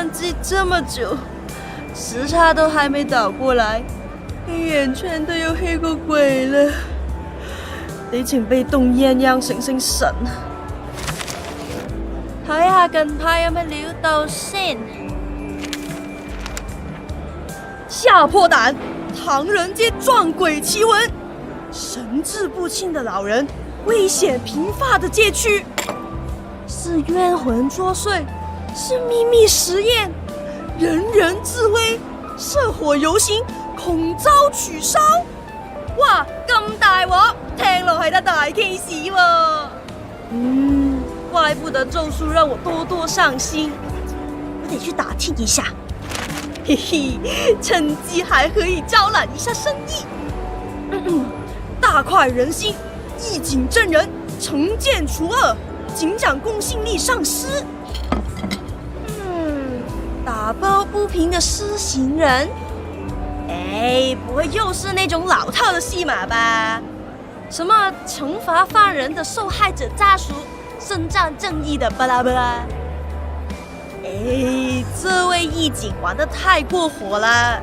关机这么久，时差都还没倒過來，眼圈都要黑過鬼了，你情被凍鴛鴦醒醒神。睇下近排有咩料到先。吓破膽，唐人街撞鬼奇聞，神志不清的老人，危險頻發的街區，是冤魂作祟，是秘密實驗，人人自危，社火遊行，恐遭取燒。哇，咁大鑊，聽落係得大 case 喎。怪不得咒術讓我多多上心，我得去打聽一下。嘿嘿，趁機還可以招攬一下生意。大快人心，一警證人，懲奸除惡，警長公信力上司。打抱不平的施行人，不會又是那種老套的戲碼吧？什麼懲罰犯人的受害者家屬，伸張正義的巴拉巴拉。這位義警玩得太過火了，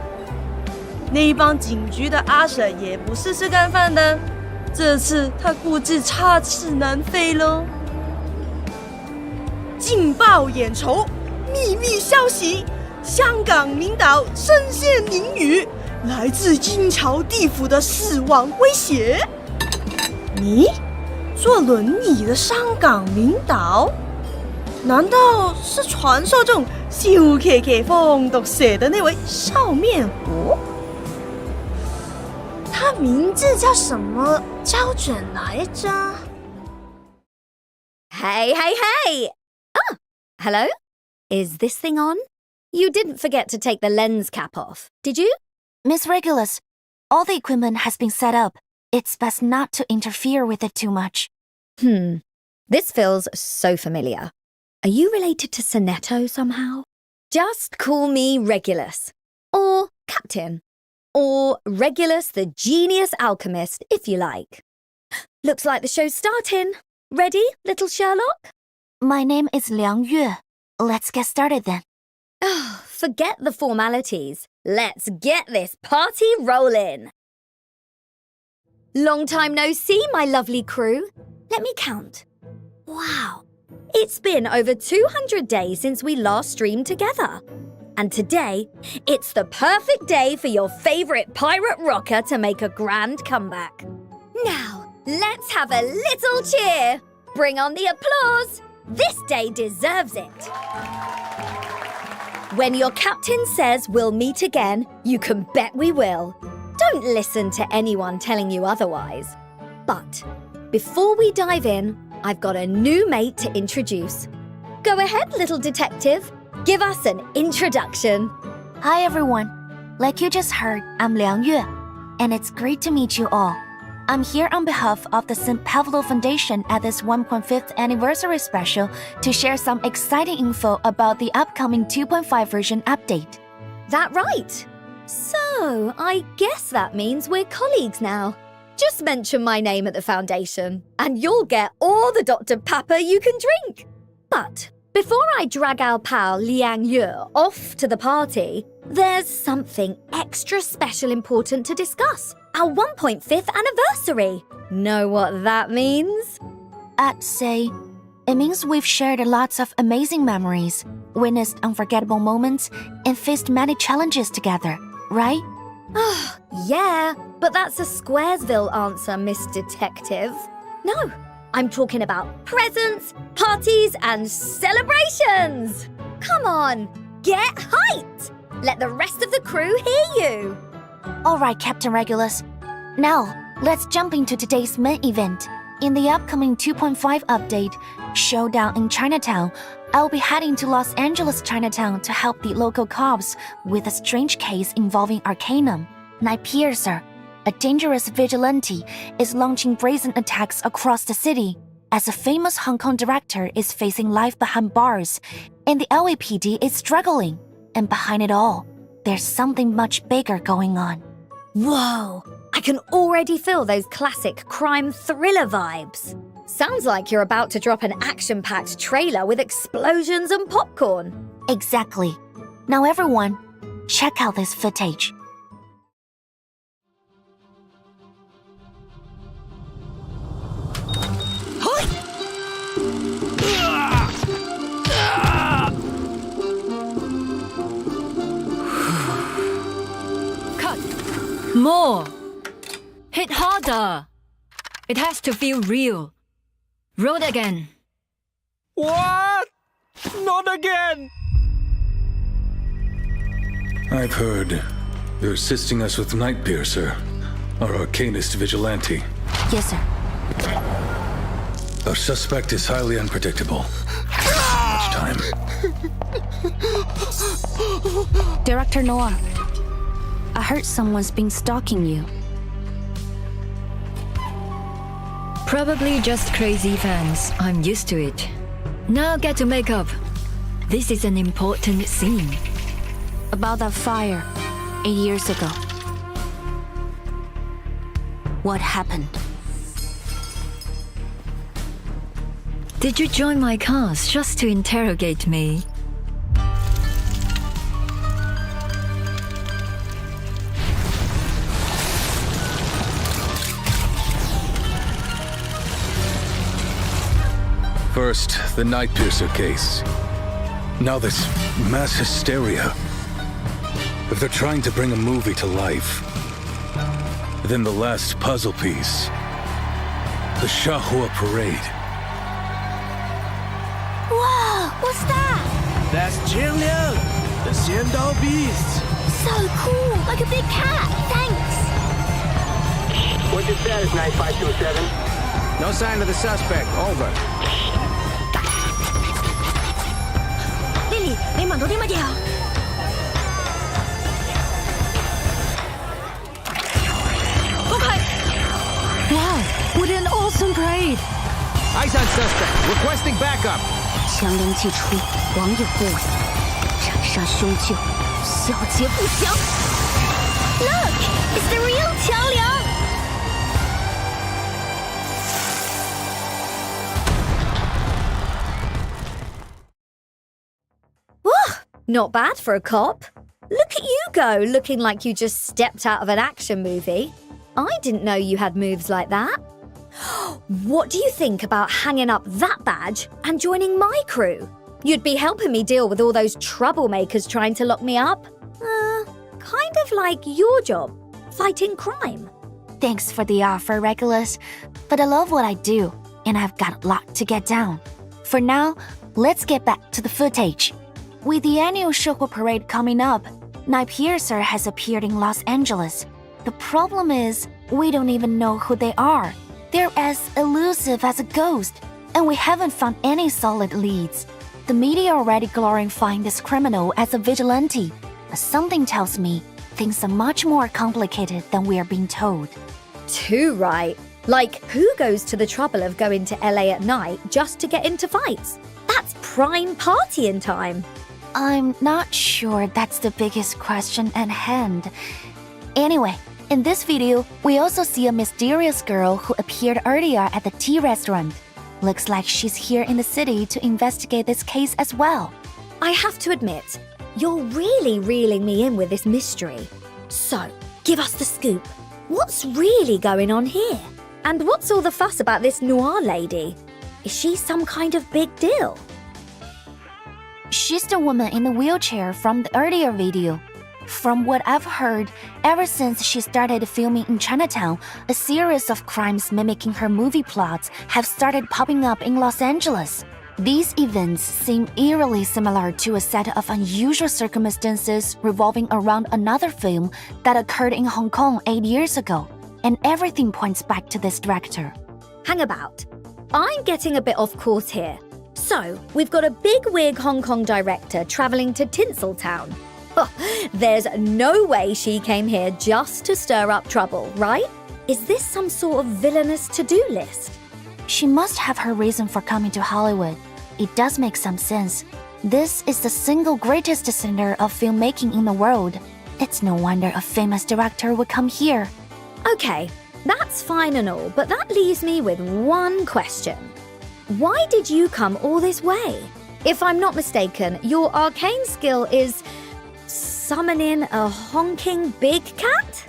那幫警局的阿嬸也不是吃乾飯的，這次他估計插翅難飛咯。勁爆眼球，秘密消息，香港領導身陷囹圄，來自陰曹地府的死亡威脅。你坐輪椅的香港領導，難道是傳說中𝗀𝗂𝗶𝗹𝗂 的那位笑面虎？他名字叫什麼膠卷來着？ Hey, hey, hey! Ah, hello? Is this thing on? You didn't forget to take the lens cap off, did you? Miss Regulus, all the equipment has been set up. It's best not to interfere with it too much. This feels so familiar. Are you related to 𝗁𝗏𝗄 somehow? Just call me Regulus, or Captain, or Regulus the Genius Alchemist, if you like. Looks like the show's starting. Ready, little Sherlock? My name is Liang Yue. Let's get started then. Forget the formalities. Let's get this party rolling. Long time no see, my lovely crew. Let me count. Wow, it's been over 200 days since we last streamed together. And today, it's the perfect day for your favourite pirate rocker to make a grand comeback. Now, let's have a little cheer. Bring on the applause. This day deserves it. When your captain says we'll meet again, you can bet we will. Don't listen to anyone telling you otherwise. But before we dive in, I've got a new mate to introduce. Go ahead, little detective. Give us an introduction. Hi everyone. Like you just heard, I'm Liang Yue, and it's great to meet you all. I'm here on behalf of the 𝗀𝗶𝗹 Foundation at this 1.5th anniversary special to share some exciting info about the upcoming 2.5 version update. That right? So, I guess that means we're colleagues now. Just mention my name at the foundation, and you'll get all the Dr. Pepper you can drink. But before I drag our pal Liang Yue off to the party, there's something extra special important to discuss. Our 1.5th anniversary. Know what that means? I'd say it means we've shared lots of amazing memories, witnessed unforgettable moments, and faced many challenges together, right? Yeah, but that's a Squaresville answer, Miss Detective. No, I'm talking about presents, parties, and celebrations. Come on, get hyped. Let the rest of the crew hear you. All right, Captain Regulus. Now, let's jump into today's main event. In the upcoming 2.5 update, Showdown in Chinatown, I'll be heading to Los Angeles Chinatown to help the local cops with a strange case involving Arcanum. 𝗫𝗫𝗄𝗃, a dangerous vigilante, is launching brazen attacks across the city as a famous Hong Kong director is facing life behind bars, and the LAPD is struggling. And behind it all, there's something much bigger going on. Whoa, I can already feel those classic crime thriller vibes. Sounds like you're about to drop an action-packed trailer with explosions and popcorn. Exactly. Now everyone, check out this footage. Cut! More! Hit harder! It has to feel real. Roll again. What? Not again! I've heard you're assisting us with 𝗫𝗫𝗃𝗃, our arcanist vigilante. Yes, sir. Our suspect is highly unpredictable. Much time. Director Noire, I heard someone's been stalking you. Probably just crazy fans. I'm used to it. Now get to makeup. This is an important scene. About that fire 8 years ago. What happened? Did you join my cast just to interrogate me? First, the 𝗫𝗫𝗃𝗃 case. Now this mass hysteria. If they're trying to bring a movie to life, then the last puzzle piece, the 𝗪𝗪 parade. Wow, what's that? That's Qian Liang, the 𝗫𝗿𝗶𝗹. So cool, like a big cat. Thanks. What's your status, 9527? No sign of the suspect. Over. 丽丽，你聞到啲乜嘢啊？嗰個係 Wow! What an awesome parade! Eyes on suspect. Requesting backup. 强灵祭出，王有不为，斩杀凶旧，𝗫𝗫不降。Look, it's the real Qiao Liang. Not bad for a cop. Look at you go, looking like you just stepped out of an action movie. I didn't know you had moves like that. What do you think about hanging up that badge and joining my crew? You'd be helping me deal with all those troublemakers trying to lock me up. Kind of like your job, fighting crime. Thanks for the offer, Regulus, but I love what I do, and I've got a lot to get down. For now, let's get back to the footage. With the annual 𝗪𝗪 parade coming up, 𝗫𝗫𝗃𝗃 has appeared in Los Angeles. The problem is, we don't even know who they are. They're as elusive as a ghost, and we haven't found any solid leads. The media are already glorifying this criminal as a vigilante, but something tells me things are much more complicated than we are being told. Too right. Like, who goes to the trouble of going to LA at night just to get into fights? That's prime partying time. I'm not sure that's the biggest question at hand. Anyway, in this video, we also see a mysterious girl who appeared earlier at the tea restaurant. Looks like she's here in the city to investigate this case as well. I have to admit, you're really reeling me in with this mystery. So, give us the scoop. What's really going on here? And what's all the fuss about this Noire lady? Is she some kind of big deal? She's the woman in the wheelchair from the earlier video. From what I've heard, ever since she started filming in Chinatown, a series of crimes mimicking her movie plots have started popping up in Los Angeles. These events seem eerily similar to a set of unusual circumstances revolving around another film that occurred in Hong Kong 8 years ago, and everything points back to this director. Hang about. I'm getting a bit off course here. So, we've got a big-wig Hong Kong director travelling to Tinseltown. Oh, there's no way she came here just to stir up trouble, right? Is this some sort of villainous to-do list? She must have her reason for coming to Hollywood. It does make some sense. This is the single greatest center of filmmaking in the world. It's no wonder a famous director would come here. Okay, that's fine and all, but that leaves me with one question. Why did you come all this way? If I'm not mistaken, your arcane skill is summon in a honking big cat?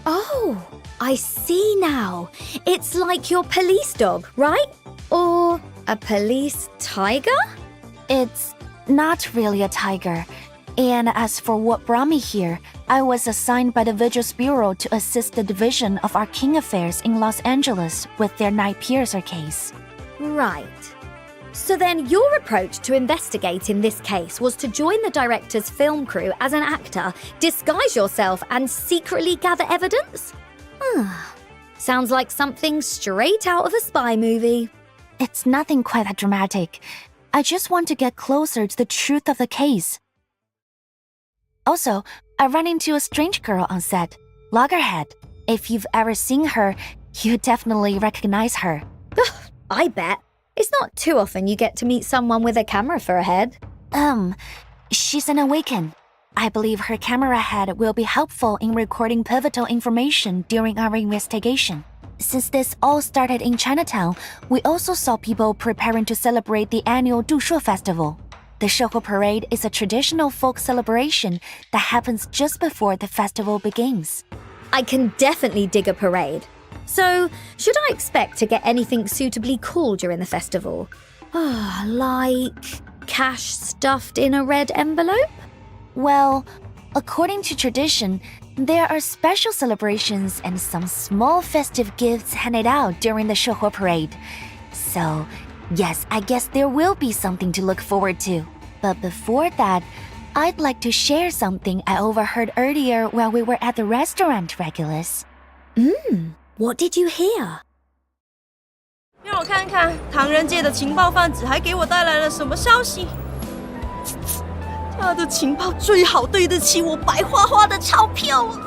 Oh, I see now. It's like your police dog, right? Or a police tiger? It's not really a tiger. And as for 𝗲𝗃𝗹 here, I was assigned by the Vigils Bureau to assist the Division of Arcane Affairs in Los Angeles with their 𝗍𝗶𝗃𝗃 case. Right. So then your approach to investigating this case was to join the director's film crew as an actor, disguise yourself, and secretly gather evidence? Sounds like something straight out of a spy movie. It's nothing quite that dramatic. I just want to get closer to the truth of the case. Also, I ran into a strange girl on set, Loggerhead. If you've ever seen her, you definitely recognize her. I bet. It's not too often you get to meet someone with a camera for a head. She's an awaken. I believe her camera head will be helpful in recording pivotal information during our investigation. Since this all started in Chinatown, we also saw people preparing to celebrate the annual 𝗬歘 Festival. The 𝗀𝗄𝗿 is a traditional folk celebration that happens just before the festival begins. I can definitely dig a parade. So, should I expect to get anything suitably cool during the festival? Like cash stuffed in a red envelope? Well, according to tradition, there are special celebrations and some small festive gifts handed out during the 𝗀𝗄𝗿. So, yes, I guess there will be something to look forward to. But before that, I'd like to share something I overheard earlier while we were at the restaurant, Regulus. What did you hear? 让我看看唐人街的情报贩子还给我带来了什么消息。他的情报最好对得起我白花花的钞票啊！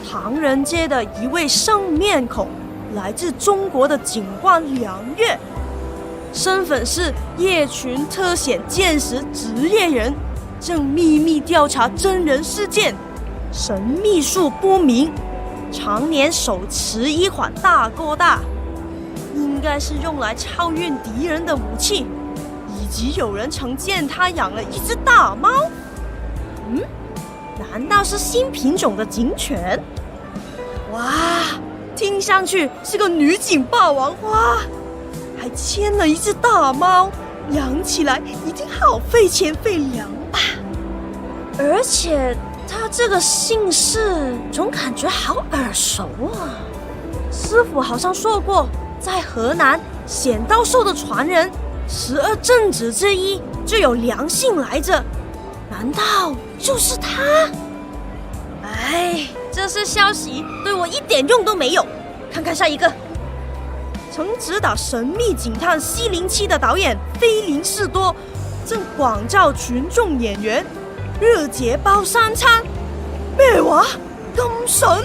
唐人街的一位生面孔，来自中国的警官梁月，身份是夜群特险鉴识职业人，正秘密调查真人事件，神秘术不明，常年手持一款大哥大，应该是用来超越敌人的武器。以及有人曾见他养了一只大猫，难道是新品种的警犬？哇，听上去是个女警霸王花，还牵了一只大猫，养起来一定好费钱费粮吧？而且他这个姓氏总感觉好耳熟啊！师傅好像说过，在河南显刀兽的传人。12正子之一就有梁姓来着，难道就是他？哎，这些消息对我一点用都没有。看看下一个，曾执导《神秘警探707》的导演菲林士多，正广召群众演员，热节包3餐。咩話？咁筍？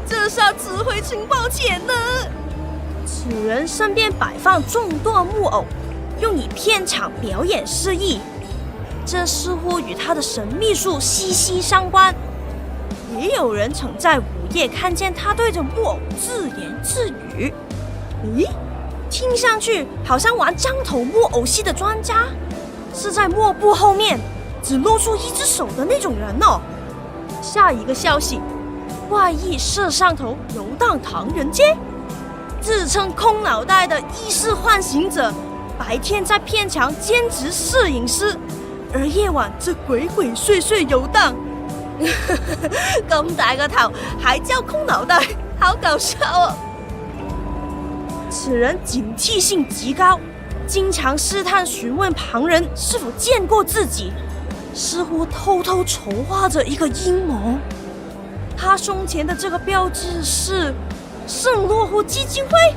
这下只會情報錢呢？此人身边摆放众多木偶，用以片场表演示意，这似乎与他的神秘术息息相关。也有人曾在午夜看见他对着木偶自言自语。咦，听上去好像玩张头木偶戏的专家，是在幕布后面只露出一只手的那种人哦。下一个消息，外役摄像头游荡唐人街。自称空脑袋的意识唤醒者，白天在片场兼职摄影师，而夜晚则鬼鬼祟祟游荡。咁大個頭還叫空腦袋，好搞笑哦！此人警惕性極高，經常試探詢問旁人是否見過自己，似乎偷偷籌劃着一個陰謀。他胸前的這個標誌是聖洛夫基金會，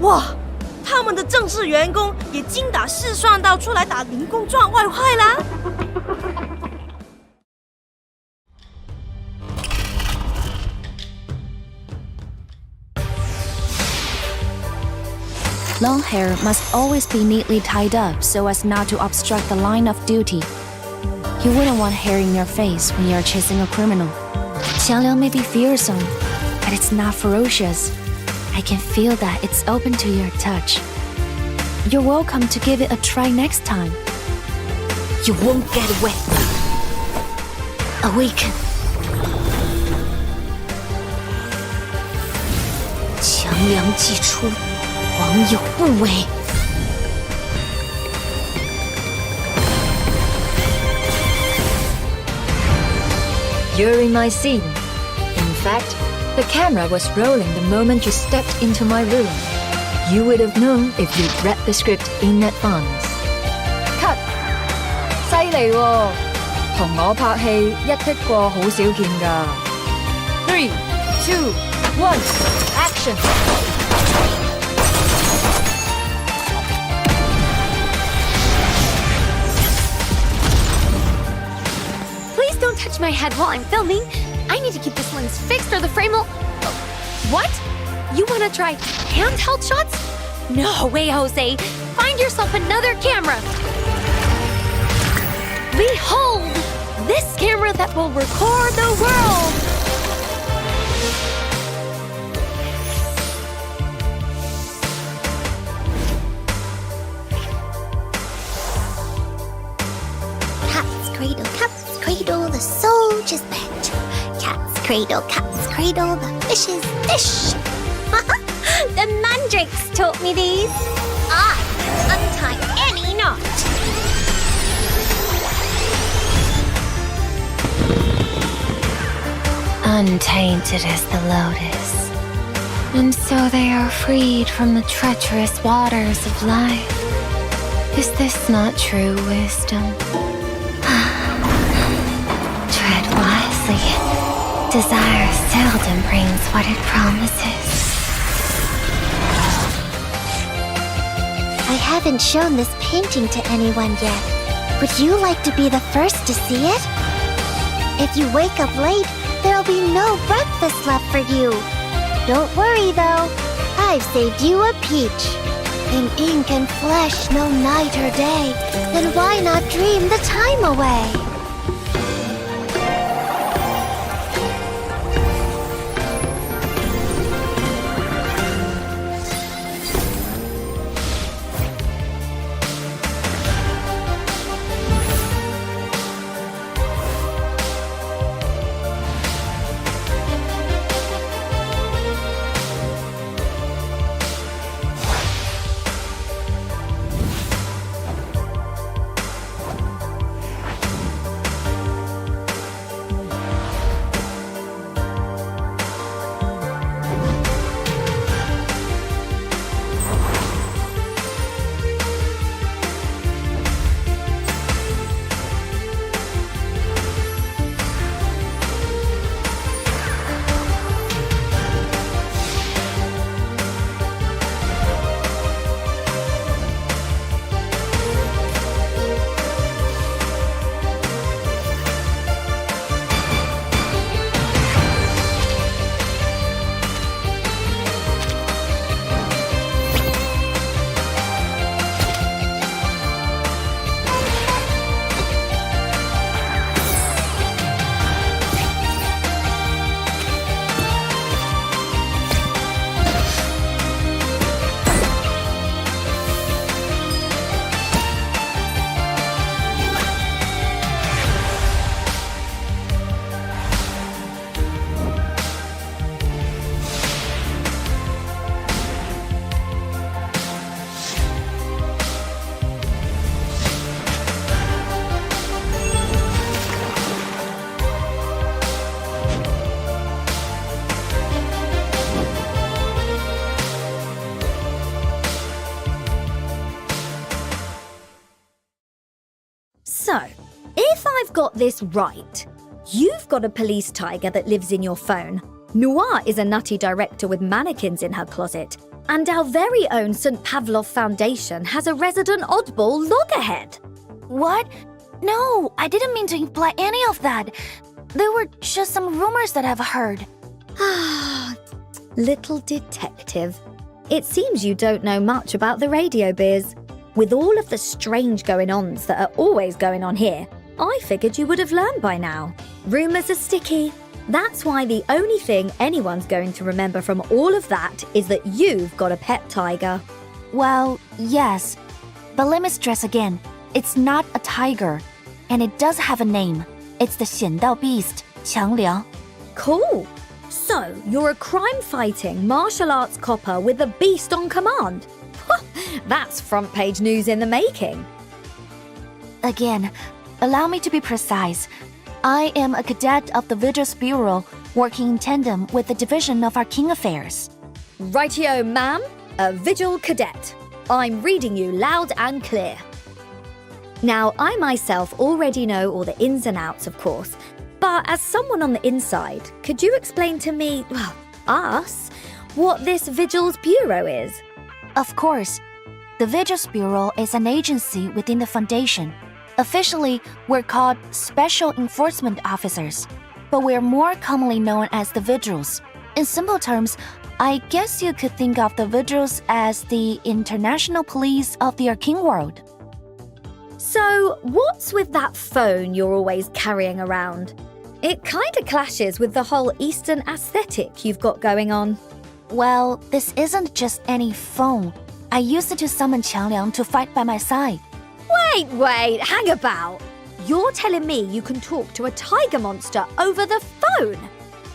哇！他們的正式員工也精打細算到出來打零工賺外快啦。Long hair must always be neatly tied up so as not to obstruct the line of duty. You wouldn't want hair in your face when you're chasing a criminal. Qiangliang may be fearsome, but it's not ferocious. I can feel that it's open to your touch. You're welcome to give it a try next time. You won't get away. Awaken. 强梁既出，王有不为。You're in my scene. In fact, the camera was rolling the moment you stepped into my room. You would have known if you'd read the script in advance. Cut! 犀利喎，同我拍戲一剔過好少見㗎。3, 2, 1, action! Please don't touch my head while I'm filming. I need to keep this lens fixed or the frame will... What? You want to try handheld shots? No way, Jose. Find yourself another camera. Behold! This camera that will record the world! Cat's cradle, the soldier's bench. Cat's cradle, the fish's dish. The mandrakes taught me these. I untie any knot. Untainted as the lotus. And so they are freed from the treacherous waters of life. Is this not true wisdom? Tread wisely. Desire seldom brings what it promises. I haven't shown this painting to anyone yet. Would you like to be the first to see it? If you wake up late, there'll be no breakfast left for you. Don't worry though, I've saved you a peach. In ink and flesh, no night or day, then why not dream the time away? So, if I've got this right, you've got a police tiger that lives in your phone. Noire is a nutty director with mannequins in her closet. And our very own 𝗀𝗵𝗹 Foundation has a resident oddball loggerhead. What? No, I didn't mean to imply any of that. There were just some rumors that I've heard. Ah, little detective. It seems you don't know much about the radio biz. With all of the strange going-ons that are always going on here, I figured you would have learned by now. Rumors are sticky. That's why the only thing anyone's going to remember from all of that is that you've got a pet tiger. Well, yes. But let me stress again, it's not a tiger. And it does have a name. It's the 显道 𝗵𝗂 Cool. So, you're a crime-fighting martial arts copper with a beast on command. That's front-page news in the making. Again, allow me to be precise. I am a cadet of the Vigils Bureau, working in tandem with the division of arcane affairs. Rightio, ma'am. A Vigil cadet. I'm reading you loud and clear. Now, I myself already know all the ins and outs, of course, but as someone on the inside, could you explain to me, well, us, what this Vigils Bureau is? Of course. The Vigils Bureau is an agency within the Foundation. Officially, we're called Special Enforcement Officers, but we're more commonly known as the Vigils. In simple terms, I guess you could think of the Vigils as the international police of the arcane world. So, what's with that phone you're always carrying around? It kinda clashes with the whole Eastern aesthetic you've got going on. Well, this isn't just any phone. I used it to summon Liang to fight by my side. Wait, hang about. You're telling me you can talk to a tiger monster over the phone?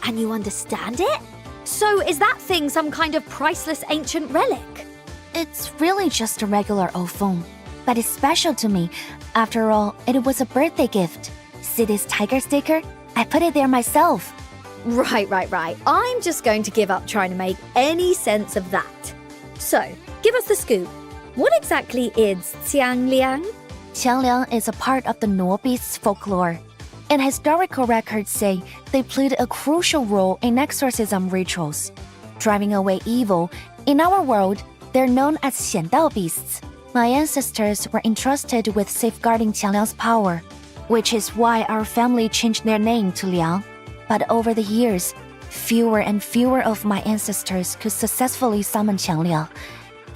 And you understand it? So is that thing some kind of priceless ancient relic? It's really just a regular old phone, but it's special to me. After all, it was a birthday gift. See this tiger sticker? I put it there myself. Right. I'm just going to give up trying to make any sense of that. So, give us the scoop. What exactly is Qiang Liang? Qiang Liang is a part of the Noire beasts' folklore. And historical records say they played a crucial role in exorcism rituals. Driving away evil, in our world, they're known as 显道 beasts. My ancestors were entrusted with safeguarding Qiang Liang's power, which is why our family changed their name to Liang. But over the years, fewer and fewer of my ancestors could successfully summon Qiang Liang,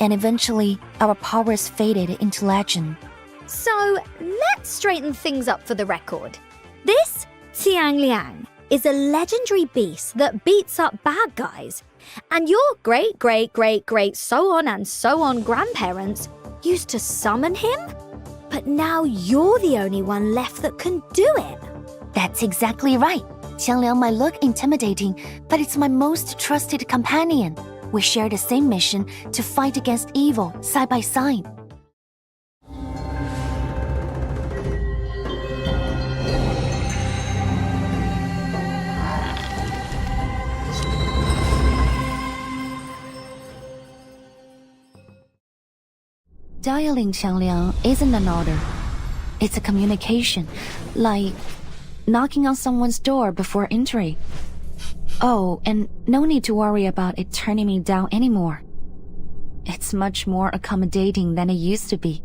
and eventually our powers faded into legend. So, let's straighten things up for the record. This Qiang Liang is a legendary beast that beats up bad guys, and your great so on and so on grandparents used to summon him? But now you're the only one left that can do it. That's exactly right. Qiang Liang might look intimidating, but it's my most trusted companion. We share the same mission to fight against evil side by side. Dialing Qiang Liang isn't an order. It's a communication, like knocking on someone's door before entry. Oh, and no need to worry about it turning me down anymore. It's much more accommodating than it used to be.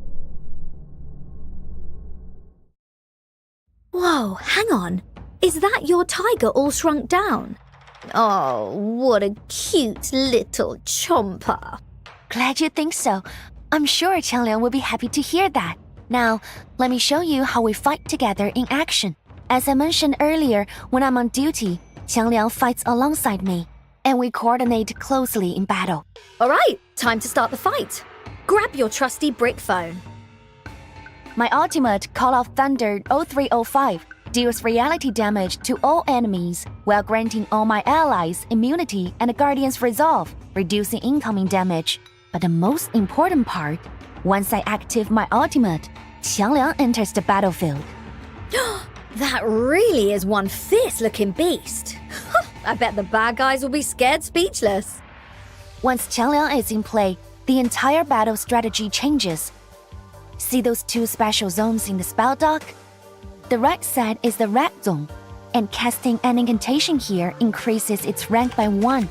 Whoa, hang on. Is that your tiger all shrunk down? Oh, what a cute little chomper. Glad you think so. I'm sure Qiang Liang will be happy to hear that. Now, let me show you how we fight together in action. As I mentioned earlier, when I'm on duty, Qiang Liang fights alongside me, and we coordinate closely in battle. All right, time to start the fight. Grab your trusty brick phone. My ultimate Call of Thunder 0305 deals reality damage to all enemies while granting all my allies immunity and Guardian's resolve, reducing incoming damage. But the most important part, once I activate my ultimate, Qiang Liang enters the battlefield. That really is one fierce-looking beast. I bet the bad guys will be scared speechless. Once Qiang Liang is in play, the entire battle strategy changes. See those two special zones in the spell dock? The right side is the red zone, and casting an incantation here increases its rank by 1.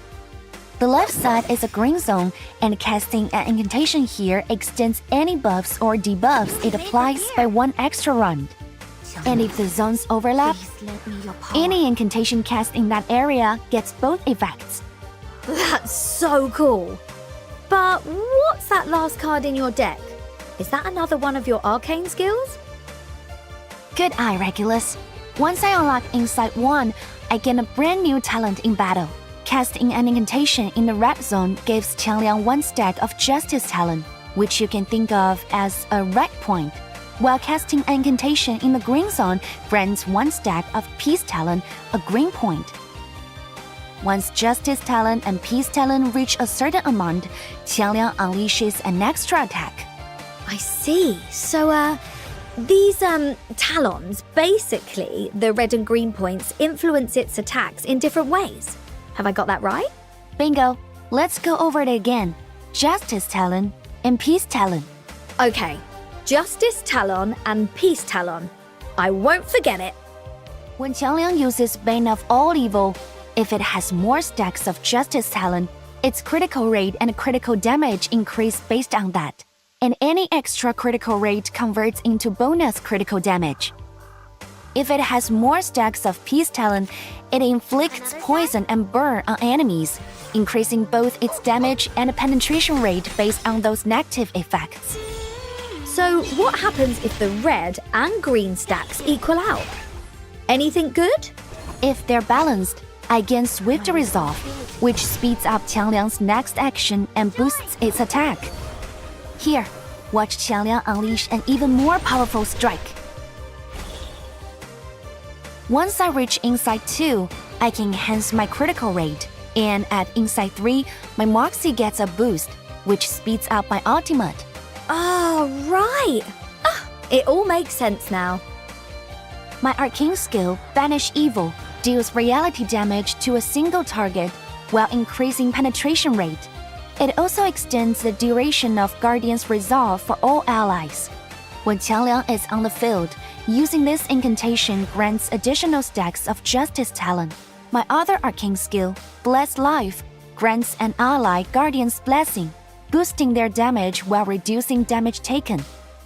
The left side is a green zone, and casting an incantation here extends any buffs or debuffs it applies by 1 extra round. And if the zones overlap, any incantation cast in that area gets both effects. That's so cool. But what's that last card in your deck? Is that another one of your arcane skills? Good eye, Regulus. Once I unlock Insight 1, I gain a brand new talent in battle. Casting an incantation in the red zone gives Qiang Liang 1 stack of Justice talent, which you can think of as a red point. while casting an incantation in the green zone grants 1 stack of Peace Talon, a green point. Once Justice Talon and Peace Talon reach a certain amount, Qiangliang unleashes an extra attack. I see. So, these, talons, basically, the red and green points influence its attacks in different ways. Have I got that right? Bingo! Let's go over it again. Justice Talon and Peace Talon. Okay, Justice Talon and Peace Talon. I won't forget it. When Qiangliang uses Bane of All Evil, if it has more stacks of Justice Talon, its critical rate and critical damage increase based on that, and any extra critical rate converts into bonus critical damage. If it has more stacks of Peace Talon, it inflicts poison and burn on enemies, increasing both its damage and penetration rate based on those negative effects. So, what happens if the red and green stacks equal out? Anything good? If they're balanced, I gain Swift Resolve, which speeds up Qiangliang's next action and boosts its attack. Here, watch Qiangliang unleash an even more powerful strike. Once I reach Insight 2, I can enhance my critical rate, and at Insight 3, my Moxie gets a boost, which speeds up my ultimate. Oh, right. It all makes sense now. My arcane skill, Banish Evil, deals reality damage to a single target while increasing penetration rate. It also extends the duration of Guardian's Resolve for all allies. When Qiangliang is on the field, using this incantation grants additional stacks of Justice Talon. My other arcane skill, Bless Life, grants an ally Guardian's Blessing, boosting their damage while reducing damage taken.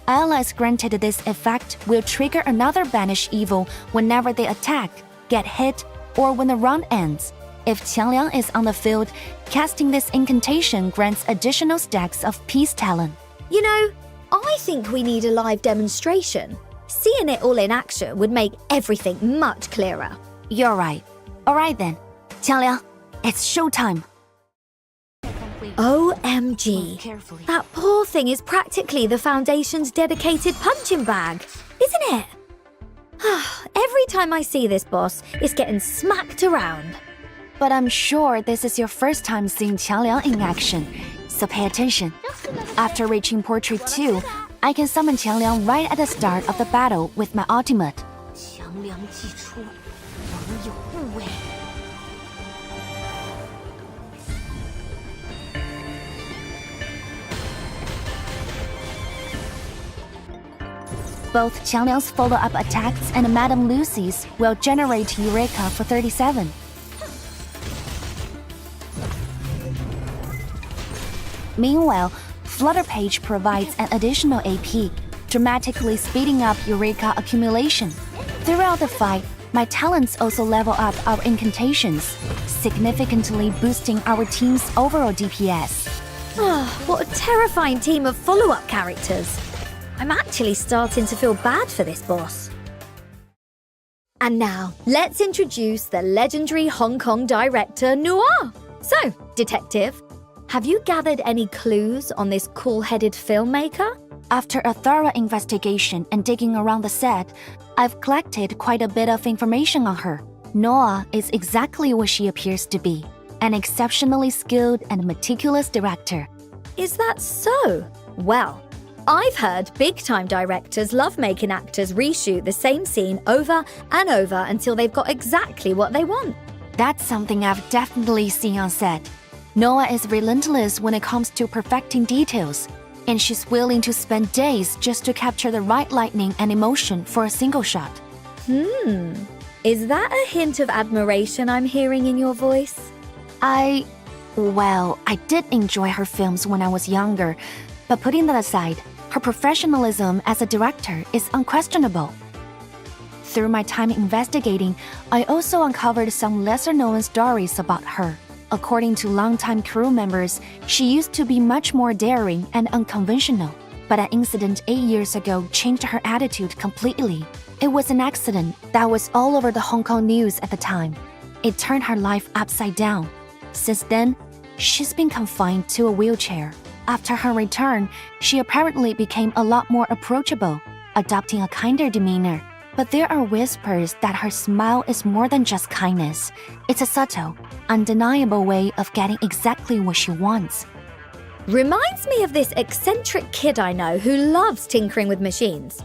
Allies granted this effect will trigger another Banish Evil whenever they attack, get hit, or when the round ends. If Qiangliang is on the field, casting this incantation grants additional stacks of Peace Talon. You know, I think we need a live demonstration. Seeing it all in action would make everything much clearer. You're right. Alright then. Qiangliang, it's showtime. OMG. That poor thing is practically the Foundation's dedicated punching bag, isn't it? Every time I see this boss, it's getting smacked around. But I'm sure this is your first time seeing Qiangliang in action, so pay attention. After reaching Portrait 2, I can summon Qiangliang right at the start of the battle with my ultimate. Both Qiangliang's follow-up attacks and Madame Lucy's will generate 𝗬𝗂𝗂𝗃 for 37. Meanwhile, Flutterpage provides an additional AP, dramatically speeding up 𝗬𝗂𝗂𝗃 accumulation. Throughout the fight, my talents also level up our incantations, significantly boosting our team's overall DPS. What a terrifying team of follow-up characters. I'm actually starting to feel bad for this boss. And now, let's introduce the legendary Hong Kong director Noire. So, detective, have you gathered any clues on this cool-headed filmmaker? After a thorough investigation and digging around the set, I've collected quite a bit of information on her. Noire is exactly what she appears to be, an exceptionally skilled and meticulous director. Is that so? Well, I've heard big-time directors love making actors reshoot the same scene over and over until they've got exactly what they want. That's something I've definitely seen on set. Noire is relentless when it comes to perfecting details, and she's willing to spend days just to capture the right lighting and emotion for a single shot. Is that a hint of admiration I'm hearing in your voice? I did enjoy her films when I was younger, but putting that aside, her professionalism as a director is unquestionable. Through my time investigating, I also uncovered some lesser-known stories about her. According to longtime crew members, she used to be much more daring and unconventional, but an incident 8 years ago changed her attitude completely. It was an accident that was all over the Hong Kong news at the time. It turned her life upside down. Since then, she's been confined to a wheelchair. After her return, she apparently became a lot more approachable, adopting a kinder demeanor. But there are whispers that her smile is more than just kindness. It's a subtle, undeniable way of getting exactly what she wants. Reminds me of this eccentric kid I know who loves tinkering with machines.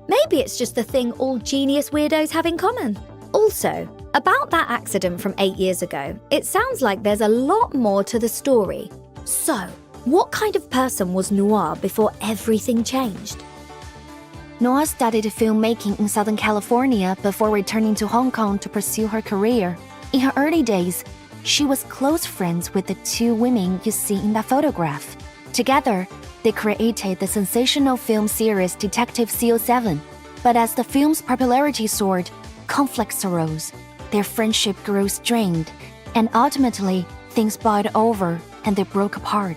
Maybe it's just the thing all genius weirdos have in common. Also, about that accident from 8 years ago, it sounds like there's a lot more to the story. So, what kind of person was Noire before everything changed? Noire studied filmmaking in Southern California before returning to Hong Kong to pursue her career. In her early days, she was close friends with the two women you see in that photograph. Together, they created the sensational film series Detective CO7. But as the film's popularity soared, conflicts arose. Their friendship grew strained, and ultimately, things boiled over and they broke apart.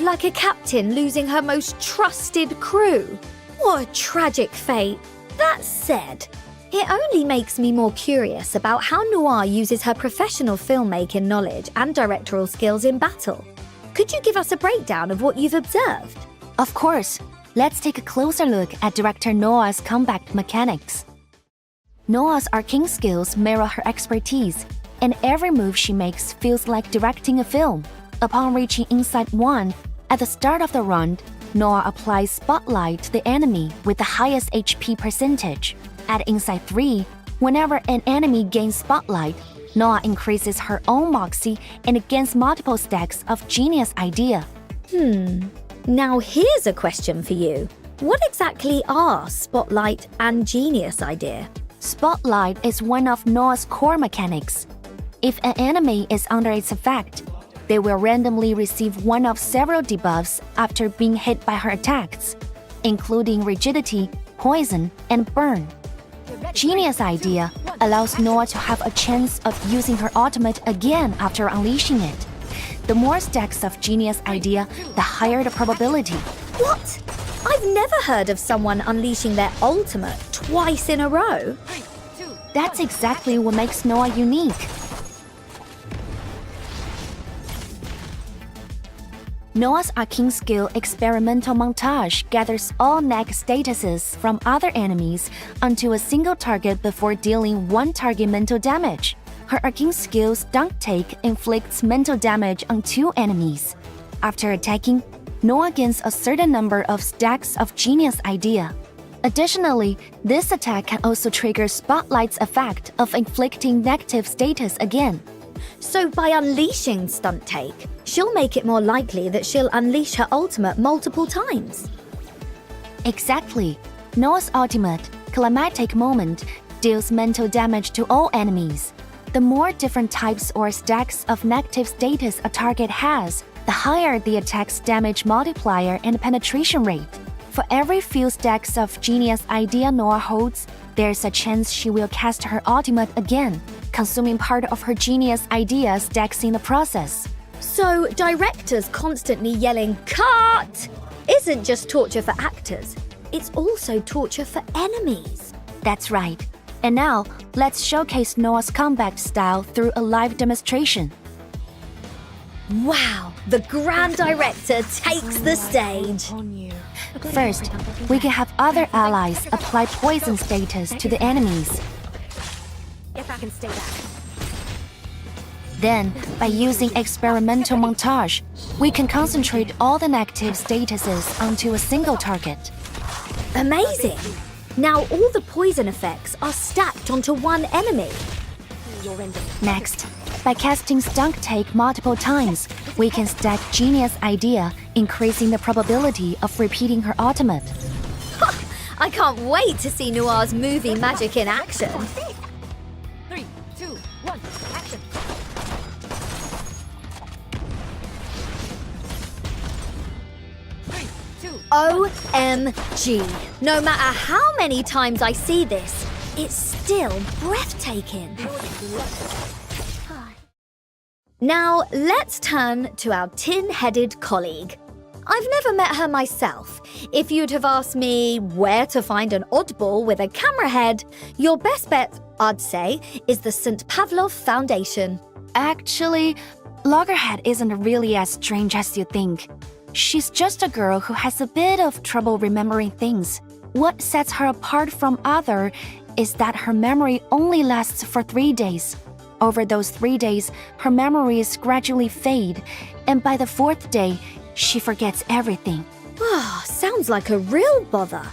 Like a captain losing her most trusted crew. What a tragic fate. That said, it only makes me more curious about how Noire uses her professional filmmaking knowledge and directorial skills in battle. Could you give us a breakdown of what you've observed? Of course. Let's take a closer look at director Noire's combat mechanics. Noire's arcane skills mirror her expertise, and every move she makes feels like directing a film. Upon reaching Insight 1, at the start of the round, Noire applies Spotlight to the enemy with the highest HP percentage. At Insight 3, whenever an enemy gains Spotlight, Noire increases her own moxie and gains multiple stacks of Genius Idea. Now here's a question for you. What exactly are Spotlight and Genius Idea? Spotlight is one of Noire's core mechanics. If an enemy is under its effect, they will randomly receive one of several debuffs after being hit by her attacks, including rigidity, poison, and burn. Genius Idea allows Noire to have a chance of using her ultimate again after unleashing it. The more stacks of Genius Idea, the higher the probability. What? I've never heard of someone unleashing their ultimate twice in a row. That's exactly what makes Noire unique. Noire's arcane skill experimental montage gathers all neg statuses from other enemies onto a single target before dealing one target mental damage. Her arcane skill's dunk take inflicts mental damage on two enemies. After attacking, Noire gains a certain number of stacks of Genius Idea. Additionally, this attack can also trigger Spotlight's effect of inflicting negative status again. So by unleashing Stunt Take, she'll make it more likely that she'll unleash her ultimate multiple times. Exactly. Noire's ultimate, Climatic Moment, deals mental damage to all enemies. The more different types or stacks of negative status a target has, the higher the attack's damage multiplier and penetration rate. For every few stacks of Genius Idea Noire holds, there's a chance she will cast her ultimate again, consuming part of her Genius Idea stacks in the process. So directors constantly yelling, "Cut!" isn't just torture for actors, it's also torture for enemies. That's right. And now, let's showcase Noire's combat style through a live demonstration. Wow, the Grand Director takes the stage. First, we can have other allies apply poison status to the enemies. Get back and stay back. Then, by using experimental montage, we can concentrate all the negative statuses onto a single target. Amazing! Now all the poison effects are stacked onto one enemy. Next, by casting Stunt Take multiple times, we can stack Genius Idea, increasing the probability of repeating her ultimate. I can't wait to see Noire's movie magic in action. 3, 2, 1, action! OMG! No matter how many times I see this, it's still breathtaking. Now, let's turn to our tin-headed colleague. I've never met her myself. If you'd have asked me where to find an oddball with a camera head, your best bet, I'd say, is the 𝗀𝗵𝗹 Foundation. Actually, Loggerhead isn't really as strange as you think. She's just a girl who has a bit of trouble remembering things. What sets her apart from others is that her memory only lasts for 3 days. Over those 3 days, her memories gradually fade, and by the 4th day, she forgets everything. Sounds like a real bother.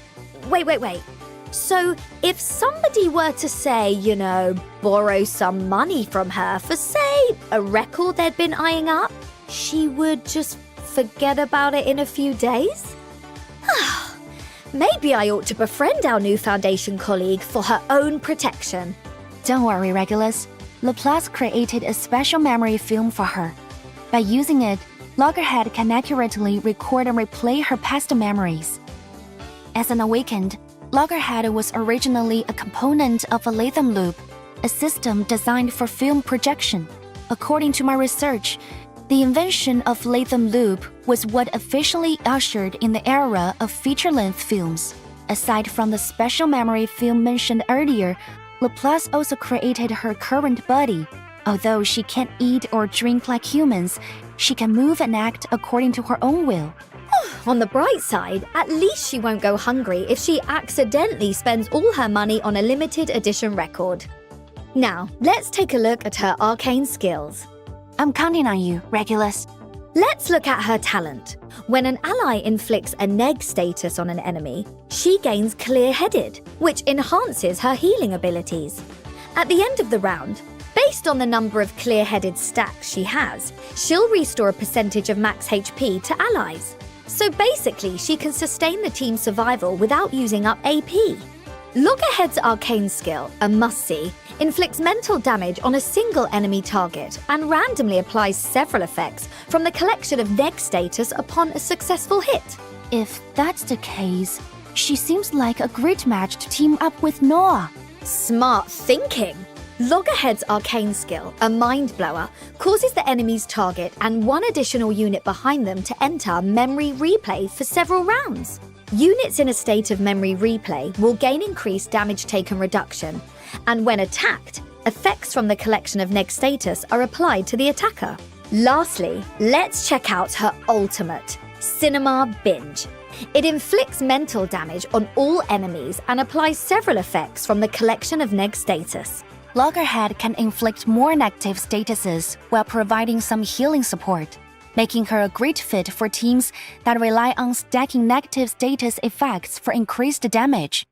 Wait. So, if somebody were to say, borrow some money from her for, say, a record they'd been eyeing up, she would just forget about it in a few days? Maybe I ought to befriend our new Foundation colleague for her own protection. Don't worry, Regulus. 𝗲𝗂𝗃 created a special memory film for her. By using it, Loggerhead can accurately record and replay her past memories. As an awakened, Loggerhead was originally a component of a lathem loop, a system designed for film projection. According to my research, the invention of lathem loop was what officially ushered in the era of feature-length films. Aside from the special memory film mentioned earlier, 𝗲𝗂𝗃 also created her current body. Although she can't eat or drink like humans, she can move and act according to her own will. On the bright side, at least she won't go hungry if she accidentally spends all her money on a limited edition record. Now, let's take a look at her arcane skills. I'm counting on you, Regulus. Let's look at her talent. When an ally inflicts a neg status on an enemy, she gains 𝗫𝗅𝗁, which enhances her healing abilities. At the end of the round, based on the number of 𝗫𝗅𝗁 stacks she has, she'll restore a percentage of max HP to allies. So basically, she can sustain the team's survival without using up AP. Loggerhead's arcane skill, 𝗫𝗫𝗁, inflicts mental damage on a single enemy target and randomly applies several effects from the collection of neg status upon a successful hit. If that's the case, she seems like a great match to team up with Noire. Smart thinking! Loggerhead's arcane skill, a mind blower, causes the enemy's target and one additional unit behind them to enter memory replay for several rounds. Units in a state of memory replay will gain increased damage taken reduction, and when attacked, effects from the collection of neg status are applied to the attacker. Lastly, let's check out her ultimate, 𝗁𝗏𝗃𝗃. It inflicts mental damage on all enemies and applies several effects from the collection of neg status. Loggerhead can inflict more negative statuses while providing some healing support, making her a great fit for teams that rely on stacking negative status effects for increased damage.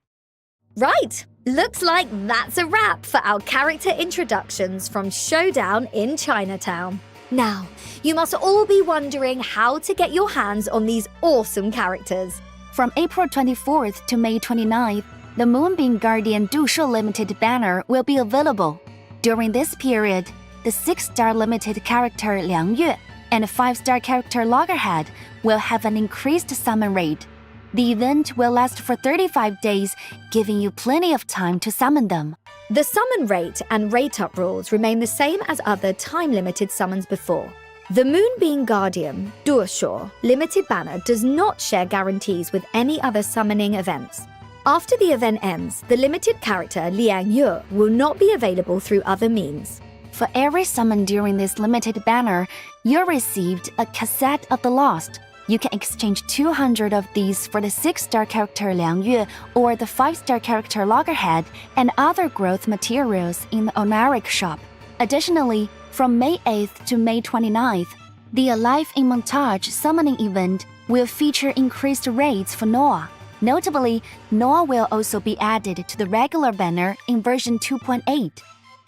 Right, looks like that's a wrap for our character introductions from Showdown in Chinatown. Now, you must all be wondering how to get your hands on these awesome characters. From April 24th to May 29th, the Moonbeam Guardian 𝗬𝗪 limited banner will be available. During this period, the 6-star limited character Liang Yue and 5-star character Loggerhead will have an increased summon rate. The event will last for 35 days, giving you plenty of time to summon them. The summon rate and rate up rules remain the same as other time-limited summons before. The Moonbeam Guardian 𝗬𝗪 limited banner does not share guarantees with any other summoning events. After the event ends, the limited character Liang Yue will not be available through other means. For every summon during this limited banner, you received a cassette of the lost. You can exchange 200 of these for the 6-star character Liang Yue or the 5-star character Loggerhead and other growth materials in the Oniric shop. Additionally, from May 8th to May 29th, the Alive in Montage summoning event will feature increased rates for Noire. Notably, Noire will also be added to the regular banner in version 2.8.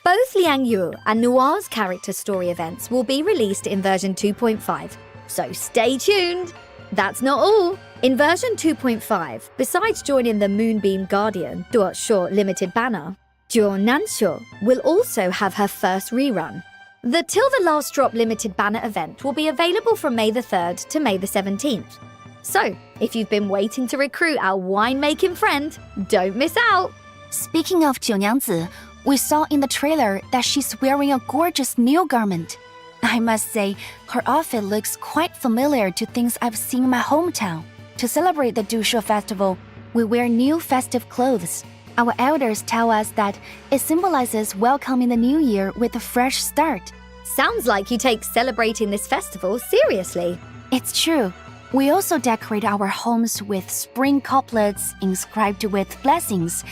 Both Liang Yue and Noire's character story events will be released in version 2.5, so stay tuned! That's not all! In version 2.5, besides joining the Moonbeam Guardian 𝗬𝗪 limited banner, 𝗬𝗪𝗁 will also have her first rerun. The Till the Last Drop limited banner event will be available from May the 3rd to May the 17th. So, if you've been waiting to recruit our winemaking friend, don't miss out! Speaking of 九娘子, we saw in the trailer that she's wearing a gorgeous new garment. I must say, her outfit looks quite familiar to things I've seen in my hometown. To celebrate the 𝗬𝗪 festival, we wear new festive clothes. Our elders tell us that it symbolizes welcoming the new year with a fresh start. Sounds like you take celebrating this festival seriously. It's true. We also decorate our homes with spring couplets inscribed with blessings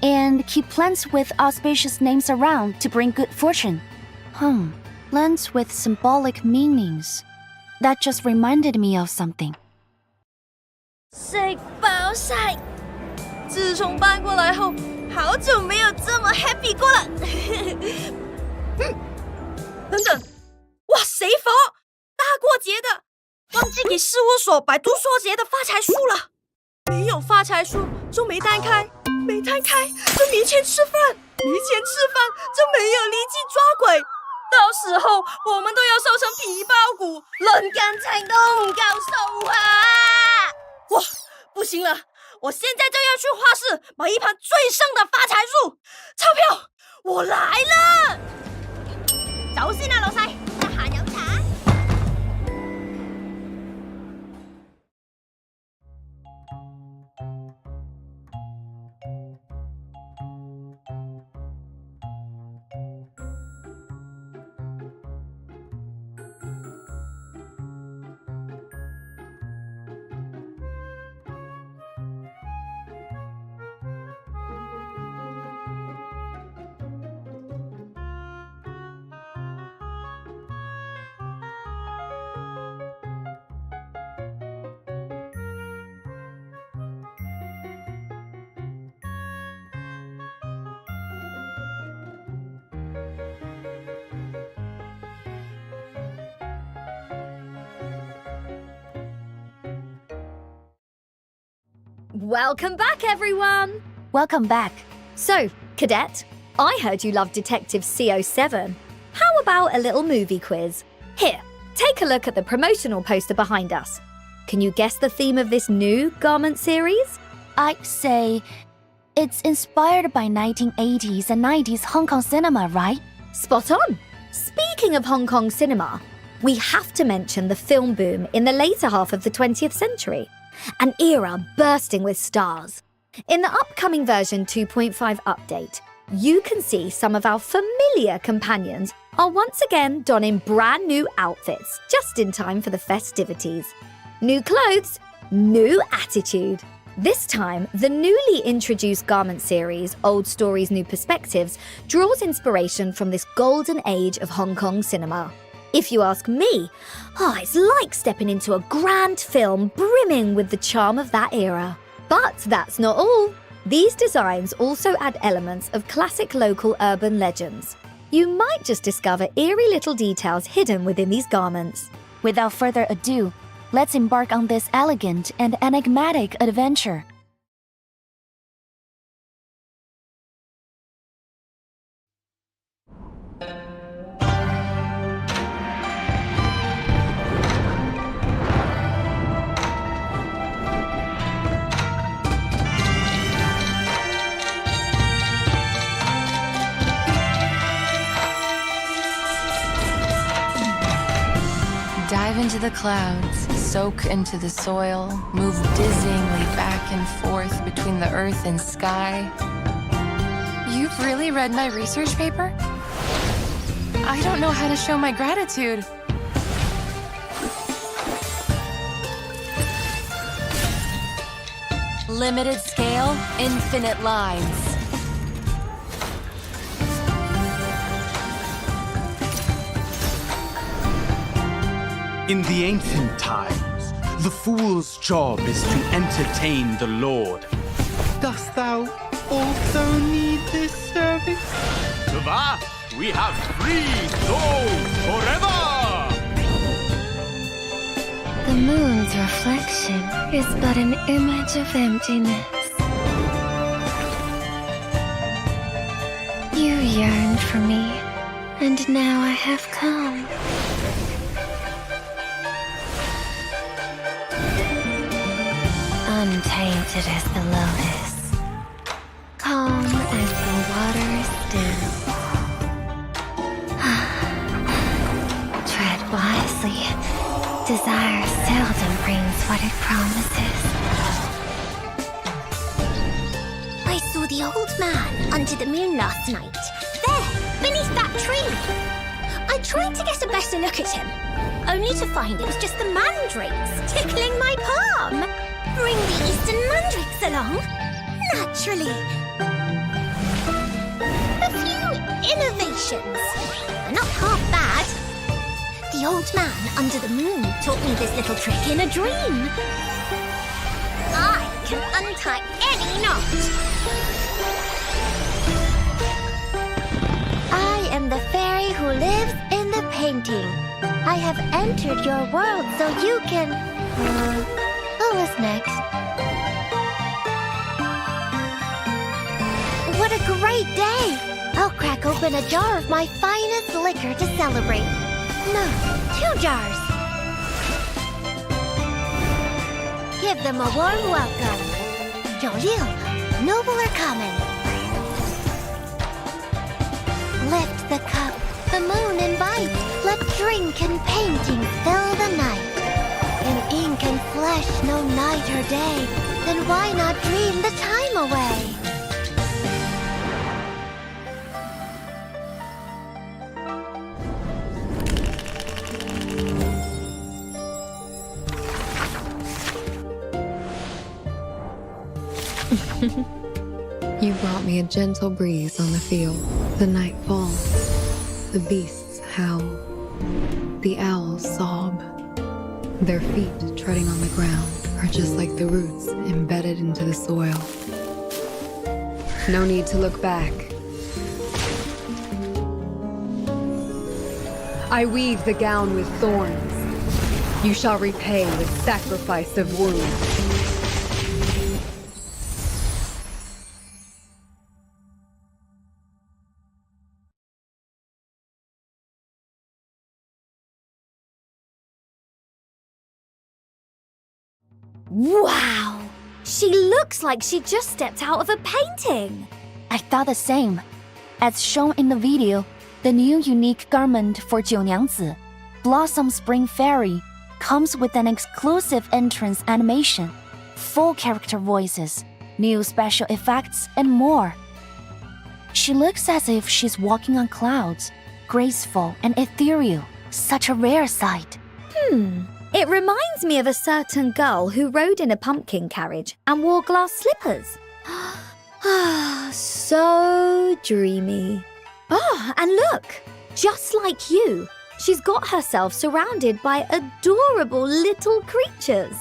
and keep plants with auspicious names around to bring good fortune. Plants with symbolic meanings. That just reminded me of something. 睡饱晒。自从搬过来后，好久没有这么 happy 过了。等等，哇，谁佛？大过节的，忘记给事务所摆读说节的发财树了。没有发财树就没单开，没单开就没钱吃饭，没钱吃饭就没有力气抓鬼。到时候我们都要瘦成皮包骨，论感情都唔夠數啊！哇，不行了，我现在就要去花市买一盘最盛的发财树，钞票，我来了！走先啦，老細，得閒飲茶。Welcome back, everyone! Welcome back. So, Cadet, I heard you love Detective CO7. How about a little movie quiz? Here, take a look at the promotional poster behind us. Can you guess the theme of this new garment series? I'd say it's inspired by 1980s and 90s Hong Kong cinema, right? Spot on! Speaking of Hong Kong cinema, we have to mention the film boom in the later half of the 20th century. An era bursting with stars. In the upcoming version 2.5 update, you can see some of our familiar companions are once again donning brand new outfits just in time for the festivities. New clothes, new attitude. This time, the newly introduced garment series, Old Stories, New Perspectives, draws inspiration from this golden age of Hong Kong cinema. If you ask me, it's like stepping into a grand film brimming with the charm of that era. But that's not all. These designs also add elements of classic local urban legends. You might just discover eerie little details hidden within these garments. Without further ado, let's embark on this elegant and enigmatic adventure. Dive into the clouds, soak into the soil, move dizzyingly back and forth between the earth and sky. You've really read my research paper? I don't know how to show my gratitude. Limited scale, infinite lines. In the ancient times, the fool's job is to entertain the Lord. Dost thou also need this service? We have free souls forever! The moon's reflection is but an image of emptiness. You yearned for me, and now I have come. Untainted as the lotus, calm as the water still. Tread wisely. Desire seldom brings what it promises. I saw the old man under the moon last night. There, beneath that tree. I tried to get a better look at him, only to find it was just the mandrakes tickling my palm. Bring the eastern mandrakes along. Naturally. A few innovations. They're not half bad. The old man under the moon taught me this little trick in a dream. I can untie any knot. I am the fairy who lives in the painting. I have entered your world so you can... what's next? What a great day! I'll crack open a jar of my finest liquor to celebrate. No, 2 jars. Give them a warm welcome. 𝗷𝗫， noble or common. Lift the cup, the moon invites. Let drink and painting fill the night. In ink and flesh, no night or day. Then why not dream the time away? You brought me a gentle breeze on the field. The night falls. The beasts howl. The owls sob. Their feet treading on the ground are just like the roots embedded into the soil. No need to look back. I weave the gown with thorns. You shall repay with sacrifice of wounds. Wow! She looks like she just stepped out of a painting. I thought the same. As shown in the video, the new unique garment for 九娘子, Blossom Spring Fairy, comes with an exclusive entrance animation, full character voices, new special effects, and more. She looks as if she's walking on clouds, graceful and ethereal, such a rare sight. It reminds me of a certain girl who rode in a pumpkin carriage and wore glass slippers. So dreamy. Oh, and look, just like you, she's got herself surrounded by adorable little creatures.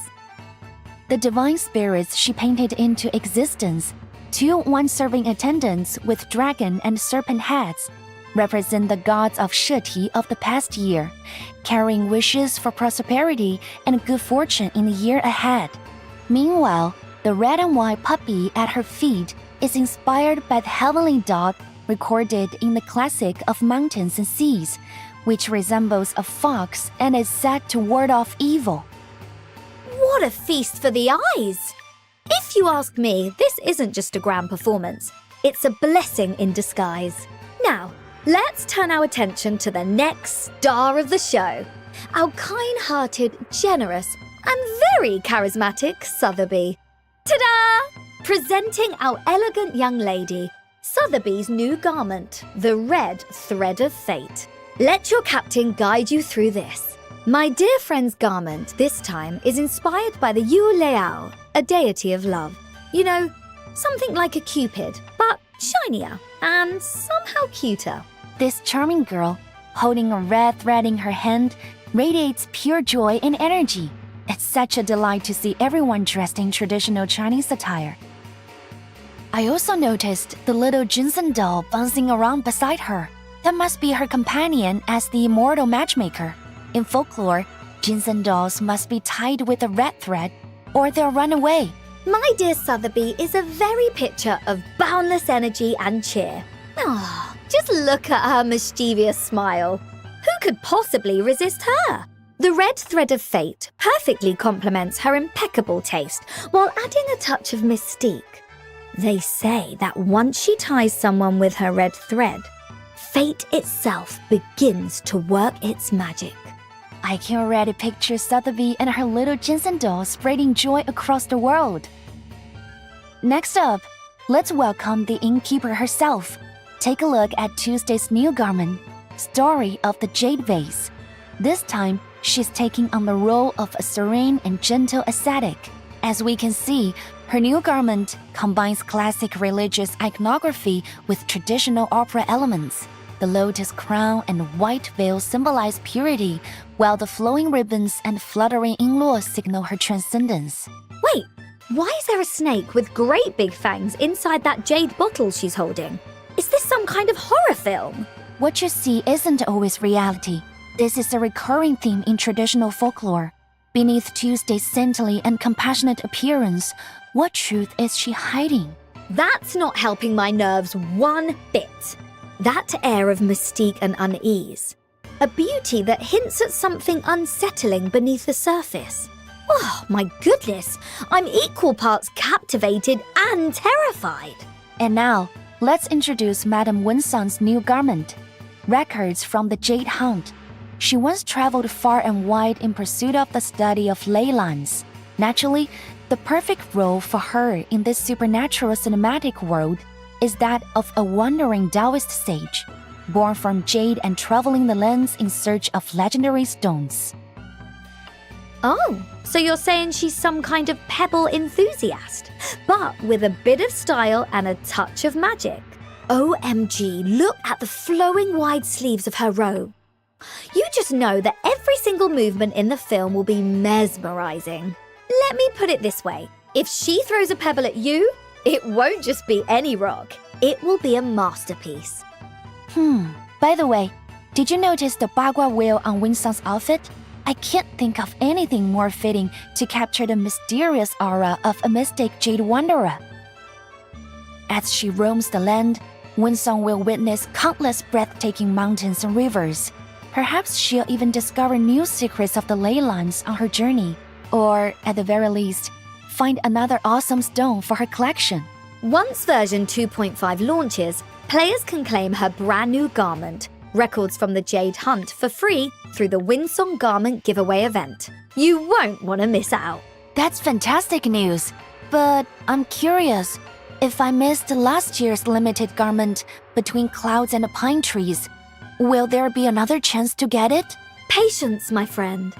The divine spirits she painted into existence, 2 one-serving attendants with dragon and serpent heads, represent the gods of 𝗫_𝗁 of the past year, carrying wishes for prosperity and good fortune in the year ahead. Meanwhile, the red and white puppy at her feet is inspired by the heavenly dog recorded in the classic of mountains and seas, which resembles a fox and is said to ward off evil. What a feast for the eyes! If you ask me, this isn't just a grand performance. It's a blessing in disguise. Now, let's turn our attention to the next star of the show, our kind-hearted, generous, and very charismatic 𝗲𝗿ćī. Ta-da! Presenting our elegant young lady, 𝗲𝗿ćī's new garment, the Red Thread of Fate. Let your captain guide you through this. My dear friend's garment this time is inspired by the Yue Liao, a deity of love. You know, something like a Cupid, but shinier and somehow cuter. This charming girl, holding a red thread in her hand, radiates pure joy and energy. It's such a delight to see everyone dressed in traditional Chinese attire. I also noticed the little ginseng doll bouncing around beside her. That must be her companion as the immortal matchmaker. In folklore, ginseng dolls must be tied with a red thread or they'll run away. My dear 𝗲𝗿ćī is a very picture of boundless energy and cheer. Oh, just look at her mischievous smile. Who could possibly resist her? The red thread of fate perfectly complements her impeccable taste while adding a touch of mystique. They say that once she ties someone with her red thread, fate itself begins to work its magic. I can already picture 𝗲𝗿ćī and her little ginseng doll spreading joy across the world. Next up, let's welcome the innkeeper herself. Take a look at Tuesday's new garment, Story of the Jade Vase. This time, she's taking on the role of a serene and gentle ascetic. As we can see, her new garment combines classic religious iconography with traditional opera elements. The lotus crown and white veil symbolize purity, while the flowing ribbons and fluttering inlaws signal her transcendence. Wait, why is there a snake with great big fangs inside that jade bottle she's holding? Is this some kind of horror film? What you see isn't always reality. This is a recurring theme in traditional folklore. Beneath Tuesday's saintly and compassionate appearance, what truth is she hiding? That's not helping my nerves one bit. That air of mystique and unease. A beauty that hints at something unsettling beneath the surface. Oh, my goodness, I'm equal parts captivated and terrified. And now, let's introduce Madame Winsong's new garment. Records from the Jade Hunt. She once traveled far and wide in pursuit of the study of ley lines. Naturally, the perfect role for her in this supernatural cinematic world is that of a wandering Taoist sage, born from jade and traveling the lands in search of legendary stones. Oh, so you're saying she's some kind of pebble enthusiast, but with a bit of style and a touch of magic. OMG, look at the flowing wide sleeves of her robe. You just know that every single movement in the film will be mesmerizing. Let me put it this way. If she throws a pebble at you, it won't just be any rock. It will be a masterpiece. By the way, did you notice the bagua whale on Winsong's outfit? I can't think of anything more fitting to capture the mysterious aura of a mystic jade wanderer. As she roams the land, Winsong will witness countless breathtaking mountains and rivers. Perhaps she'll even discover new secrets of the ley lines on her journey, or, at the very least, find another awesome stone for her collection. Once version 2.5 launches, players can claim her brand new garment, records from the Jade Hunt, for free through the Winsong Garment Giveaway event. You won't want to miss out. That's fantastic news. But I'm curious, if I missed last year's limited garment between clouds and pine trees, will there be another chance to get it? Patience, my friend.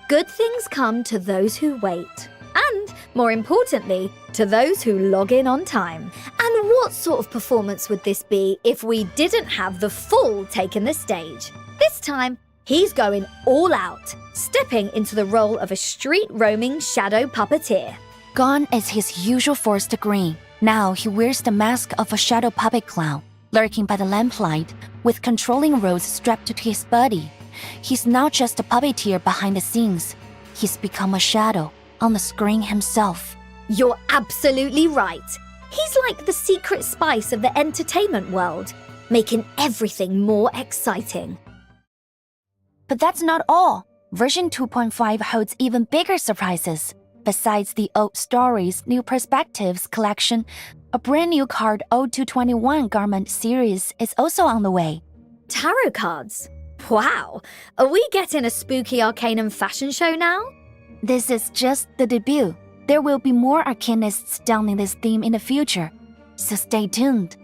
Good things come to those who wait. And, more importantly, to those who log in on time. And what sort of performance would this be if we didn't have the Fool taking the stage? This time, he's going all out, stepping into the role of a street-roaming shadow puppeteer. Gone is his usual forced green. Now he wears the mask of a shadow puppet clown, lurking by the lamplight, with controlling rods strapped to his body. He's not just a puppeteer behind the scenes. He's become a shadow on the screen himself. You're absolutely right. He's like the secret spice of the entertainment world, making everything more exciting. But that's not all. Version 2.5 holds even bigger surprises. Besides the Old Stories New Perspectives collection, a brand new card Ode to 21 garment series is also on the way. Tarot cards? Wow! Are we getting a spooky Arcanum fashion show now? This is just the debut. There will be more arcanists donning this theme in the future, so stay tuned.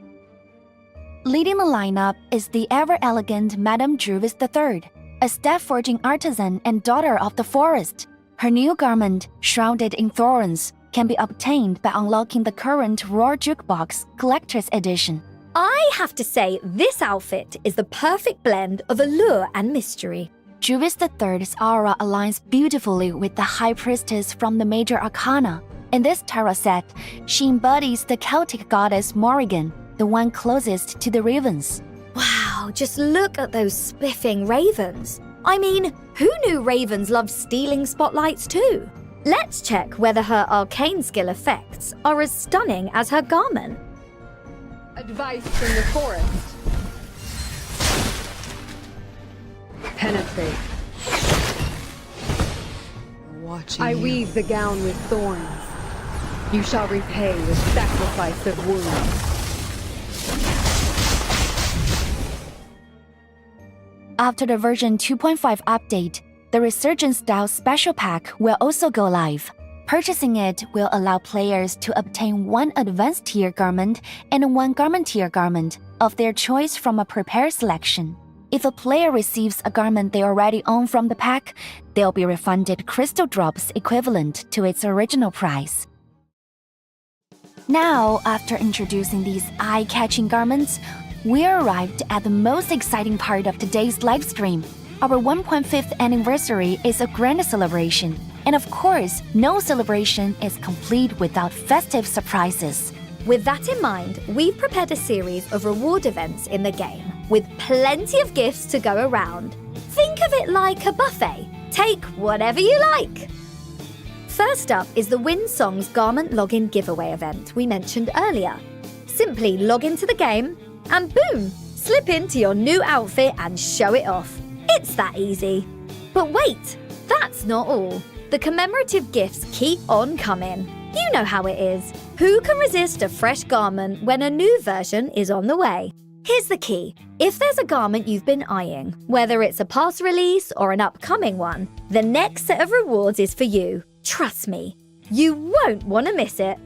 Leading the lineup is the ever-elegant Madame 𝗷𝗿𝗄𝐿 III, a staff-forging artisan and daughter of the forest. Her new garment, shrouded in thorns, can be obtained by unlocking the current Roar Jukebox Collector's Edition. I have to say, this outfit is the perfect blend of allure and mystery. 𝗷𝗿𝗄𝐿 III's aura aligns beautifully with the High Priestess from the Major Arcana. In this tarot set, she embodies the Celtic goddess Morrigan, the one closest to the ravens. Wow, just look at those spiffing ravens. I mean, who knew ravens loved stealing spotlights too? Let's check whether her arcane skill effects are as stunning as her garment. Advice from the forest. Penetrate. I weave the gown with thorns. You shall repay with sacrifice of wounds. After the version 2.5 update, the Resurgence Style Special Pack will also go live. Purchasing it will allow players to obtain one Advanced Tier garment and one Garment Tier garment of their choice from a prepared selection. If a player receives a garment they already own from the pack, they'll be refunded crystal drops equivalent to its original price. Now, after introducing these eye-catching garments, we arrived at the most exciting part of today's livestream. Our 1.5th anniversary is a grand celebration, and of course, no celebration is complete without festive surprises. With that in mind, we've prepared a series of reward events in the game, with plenty of gifts to go around. Think of it like a buffet. Take whatever you like. First up is the Win Song's Garment Login Giveaway event we mentioned earlier. Simply log into the game, and boom, slip into your new outfit and show it off. It's that easy. But wait, that's not all. The commemorative gifts keep on coming. You know how it is. Who can resist a fresh garment when a new version is on the way? Here's the key. If there's a garment you've been eyeing, whether it's a past release or an upcoming one, the next set of rewards is for you. Trust me, you won't want to miss it.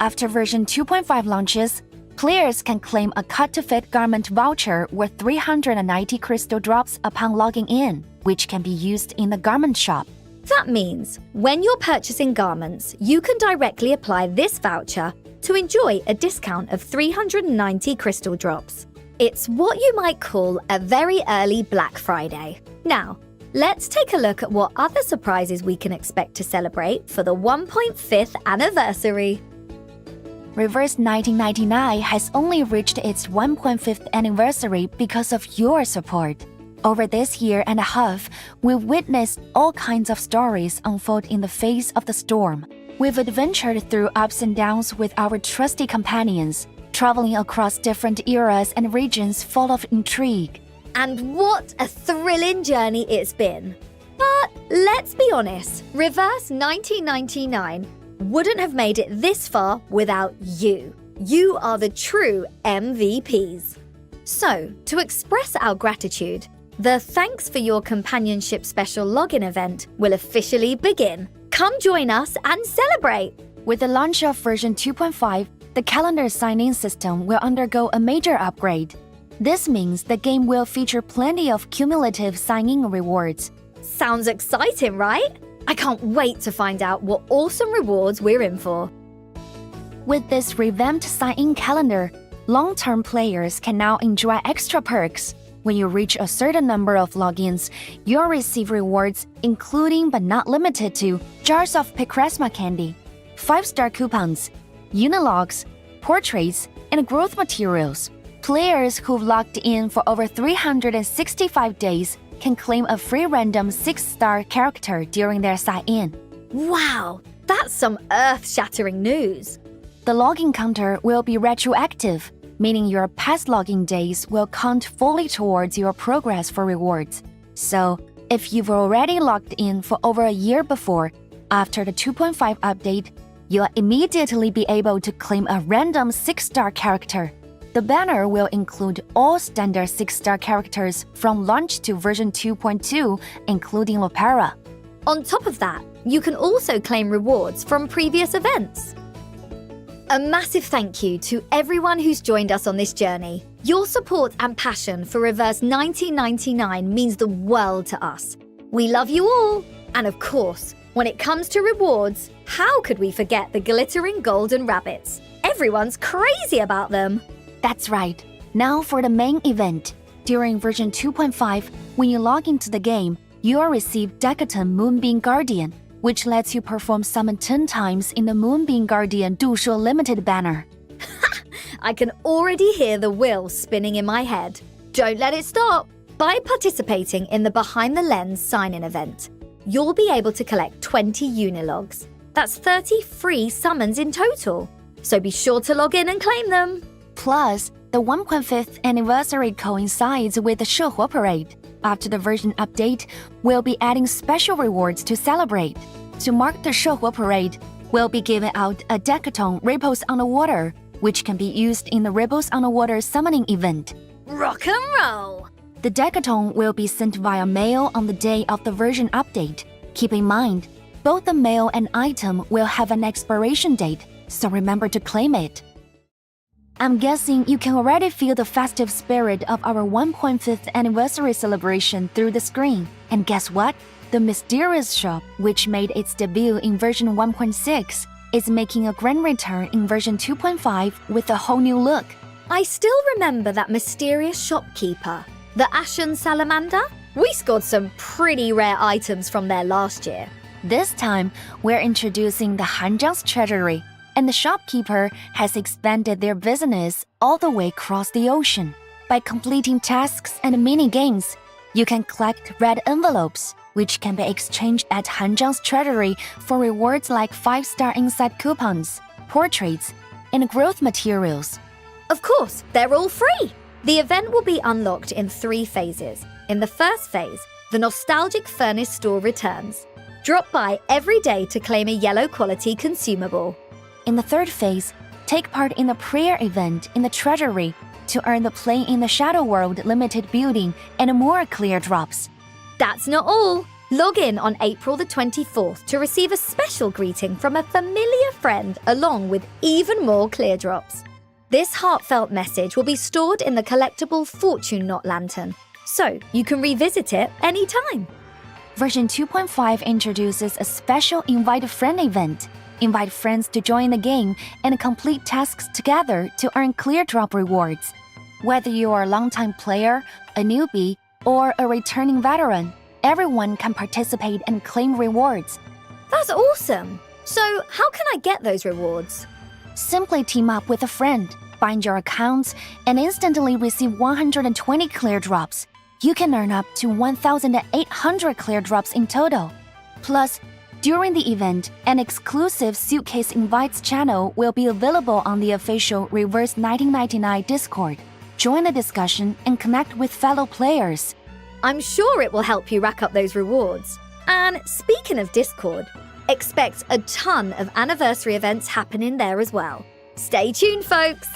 After version 2.5 launches, players can claim a cut-to-fit garment voucher worth 390 crystal drops upon logging in, which can be used in the garment shop. That means when you're purchasing garments, you can directly apply this voucher to enjoy a discount of 390 crystal drops. It's what you might call a very early Black Friday. Now, let's take a look at what other surprises we can expect to celebrate for the 1.5th anniversary. Reverse 1999 has only reached its 1.5th anniversary because of your support. Over this year and a half, we've witnessed all kinds of stories unfold in the face of the storm. We've adventured through ups and downs with our trusty companions, traveling across different eras and regions full of intrigue. And what a thrilling journey it's been. But let's be honest, Reverse 1999 wouldn't have made it this far without you. You are the true MVPs. So, to express our gratitude, the Thanks for Your Companionship special login event will officially begin. Come join us and celebrate! With the launch of version 2.5, the calendar sign-in system will undergo a major upgrade. This means the game will feature plenty of cumulative sign-in rewards. Sounds exciting, right? I can't wait to find out what awesome rewards we're in for. With this revamped sign-in calendar, long-term players can now enjoy extra perks. When you reach a certain number of logins, you'll receive rewards including but not limited to jars of 𝗶𝗃 candy, 5-star coupons, unilogs, portraits, and growth materials. Players who've logged in for over 365 days can claim a free random 6-star character during their sign-in. Wow, that's some earth-shattering news. The login counter will be retroactive, meaning your past login days will count fully towards your progress for rewards. So, if you've already logged in for over a year before, after the 2.5 update, you'll immediately be able to claim a random 6-star character. The banner will include all standard 6-star characters from launch to version 2.2, including 𝗲𝗏. On top of that, you can also claim rewards from previous events. A massive thank you to everyone who's joined us on this journey. Your support and passion for Reverse 1999 means the world to us. We love you all! And of course, when it comes to rewards, how could we forget the glittering golden rabbits? Everyone's crazy about them! That's right. Now for the main event. During version 2.5, when you log into the game, you'll receive Decathlon Moonbeam Guardian, which lets you perform summon 10 times in the Moonbeam Guardian 𝗬𝗁 Limited banner. I can already hear the wheel spinning in my head. Don't let it stop! By participating in the Behind the Lens sign-in event, you'll be able to collect 20 unilogs. That's 30 free summons in total. So be sure to log in and claim them. Plus, the 1.5th anniversary coincides with the 𝗀𝗁𝗰𝗹 parade. After the version update, we'll be adding special rewards to celebrate. To mark the 𝗀𝗁𝗰 parade, we'll be giving out a Decathlon Ripples on the Water, which can be used in the Ripples on the Water summoning event. Rock and roll! The Decathlon will be sent via mail on the day of the version update. Keep in mind, both the mail and item will have an expiration date, so remember to claim it. I'm guessing you can already feel the festive spirit of our 1.5th anniversary celebration through the screen. And guess what? The mysterious shop, which made its debut in version 1.6, is making a grand return in version 2.5 with a whole new look. I still remember that mysterious shopkeeper, the Ashen Salamander. We scored some pretty rare items from there last year. This time, we're introducing the 𝗲𝗄𝗃 treasury, and the shopkeeper has expanded their business all the way across the ocean. By completing tasks and mini-games, you can collect red envelopes, which can be exchanged at 𝗲𝗄𝗃's treasury for rewards like 5-star inside coupons, portraits, and growth materials. Of course, they're all free! The event will be unlocked in 3 phases. In the first phase, the nostalgic furnace store returns. Drop by every day to claim a yellow quality consumable. In the third phase, take part in the prayer event in the treasury to earn the Playing in the Shadow World limited building and more clear drops. That's not all. Log in on April the 24th to receive a special greeting from a familiar friend along with even more clear drops. This heartfelt message will be stored in the collectible Fortune Knot Lantern, so you can revisit it anytime. Version 2.5 introduces a special Invite a Friend event. Invite friends to join the game and complete tasks together to earn clear drop rewards. Whether you are a longtime player, a newbie, or a returning veteran, everyone can participate and claim rewards. That's awesome! So, how can I get those rewards? Simply team up with a friend, bind your accounts, and instantly receive 120 clear drops. You can earn up to 1,800 clear drops in total. Plus, during the event, an exclusive Suitcase Invites channel will be available on the official Reverse 1999 Discord. Join the discussion and connect with fellow players. I'm sure it will help you rack up those rewards. And speaking of Discord, expect a ton of anniversary events happening there as well. Stay tuned, folks!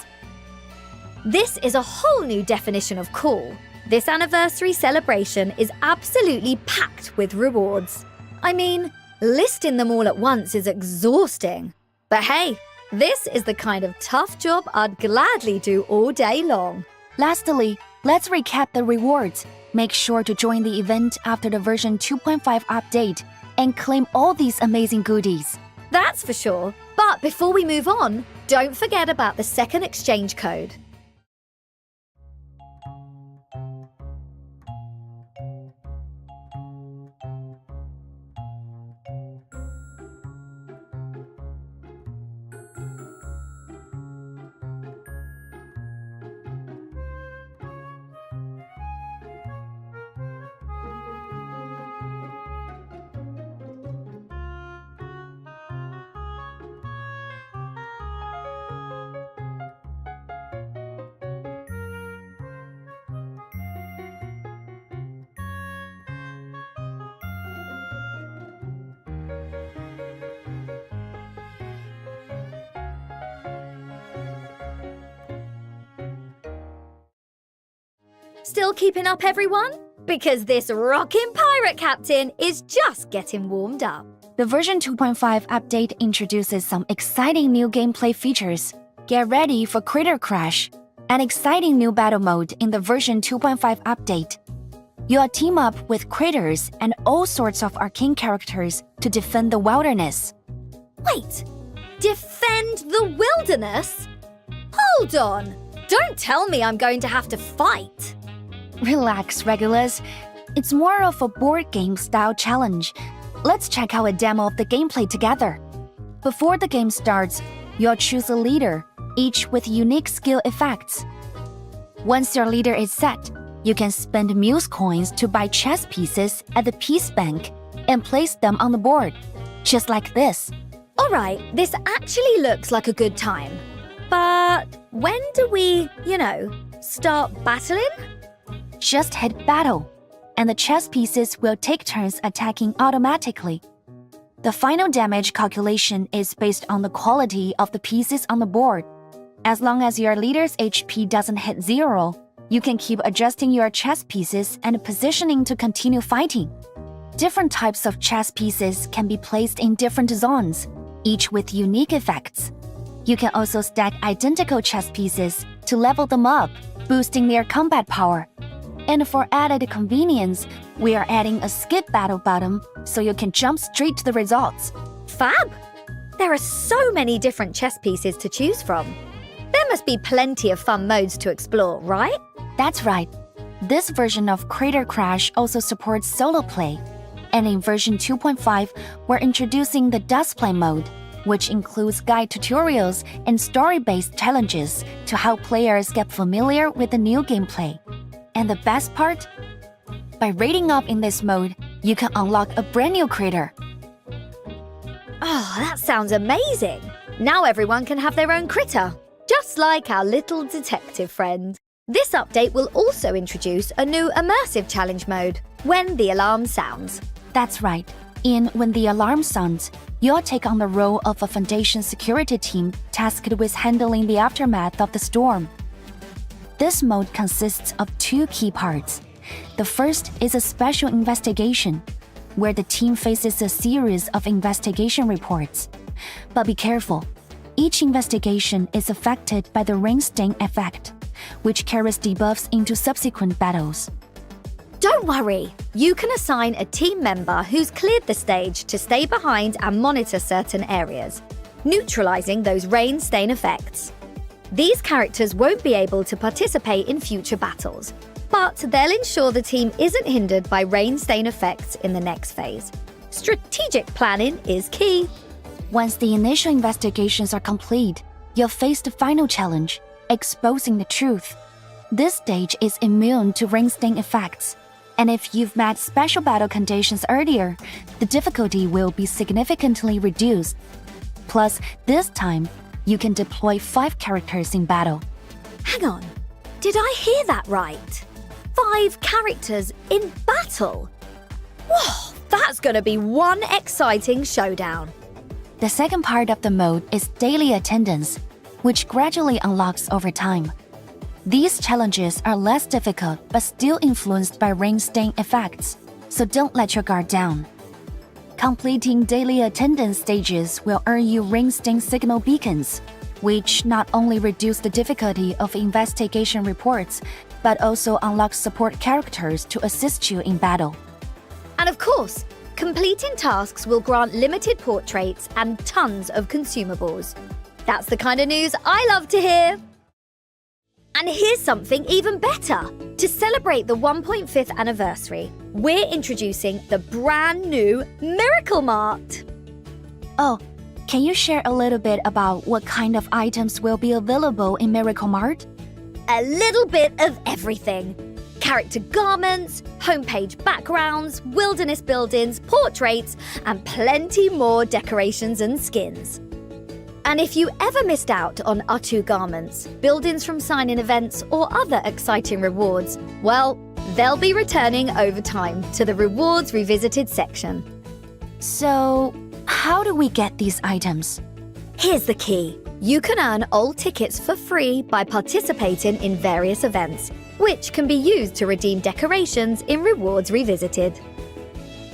This is a whole new definition of cool. This anniversary celebration is absolutely packed with rewards. I mean, listing them all at once is exhausting. But hey, this is the kind of tough job I'd gladly do all day long. Lastly, let's recap the rewards. Make sure to join the event after the version 2.5 update and claim all these amazing goodies. That's for sure. But before we move on, don't forget about the second exchange code. Still keeping up, everyone? Because this rockin' pirate captain is just getting warmed up. The version 2.5 update introduces some exciting new gameplay features. Get ready for Critter Crash, an exciting new battle mode in the version 2.5 update. You'll team up with critters and all sorts of arcane characters to defend the wilderness. Wait, defend the wilderness? Hold on! Don't tell me I'm going to have to fight. Relax, Regulus. It's more of a board game style challenge. Let's check out a demo of the gameplay together. Before the game starts, you'll choose a leader, each with unique skill effects. Once your leader is set, you can spend Muse coins to buy chess pieces at the Peace Bank and place them on the board, just like this. Alright, this actually looks like a good time. But when do we, start battling? Just hit battle, and the chess pieces will take turns attacking automatically. The final damage calculation is based on the quality of the pieces on the board. As long as your leader's HP doesn't hit 0, you can keep adjusting your chess pieces and positioning to continue fighting. Different types of chess pieces can be placed in different zones, each with unique effects. You can also stack identical chess pieces to level them up, boosting their combat power. And for added convenience, we are adding a skip battle button so you can jump straight to the results. Fab! There are so many different chess pieces to choose from. There must be plenty of fun modes to explore, right? That's right. This version of Crater Crash also supports solo play. And in version 2.5, we're introducing the Dust Play mode, which includes guide tutorials and story-based challenges to help players get familiar with the new gameplay. And the best part? By rating up in this mode, you can unlock a brand new crater. Oh, that sounds amazing! Now everyone can have their own critter, just like our little detective friend. This update will also introduce a new immersive challenge mode, When the Alarm Sounds. That's right. In When the Alarm Sounds, you'll take on the role of a Foundation security team tasked with handling the aftermath of the storm. This mode consists of two key parts. The first is a special investigation, where the team faces a series of investigation reports. But be careful. Each investigation is affected by the rain stain effect, which carries debuffs into subsequent battles. Don't worry, you can assign a team member who's cleared the stage to stay behind and monitor certain areas, neutralizing those rain stain effects. These characters won't be able to participate in future battles, but they'll ensure the team isn't hindered by rain stain effects in the next phase. Strategic planning is key. Once the initial investigations are complete, you'll face the final challenge, exposing the truth. This stage is immune to rain stain effects, and if you've met special battle conditions earlier, the difficulty will be significantly reduced. Plus, this time, you can deploy 5 characters in battle. Hang on, did I hear that right? 5 characters in battle? Whoa, that's gonna be one exciting showdown. The second part of the mode is daily attendance, which gradually unlocks over time. These challenges are less difficult but still influenced by rain stain effects, so don't let your guard down. Completing daily attendance stages will earn you rain stain signal beacons, which not only reduce the difficulty of investigation reports, but also unlock support characters to assist you in battle. And of course, completing tasks will grant limited portraits and tons of consumables. That's the kind of news I love to hear. And here's something even better. To celebrate the 1.5th anniversary, we're introducing the brand new Miracle Mart. Oh, can you share a little bit about what kind of items will be available in Miracle Mart? A little bit of everything. Character garments, homepage backgrounds, wilderness buildings, portraits, and plenty more decorations and skins. And if you ever missed out on 𝗷𝗂 garments, buildings from sign-in events, or other exciting rewards, well, they'll be returning over time to the Rewards Revisited section. So, how do we get these items? Here's the key. You can earn old tickets for free by participating in various events, which can be used to redeem decorations in Rewards Revisited.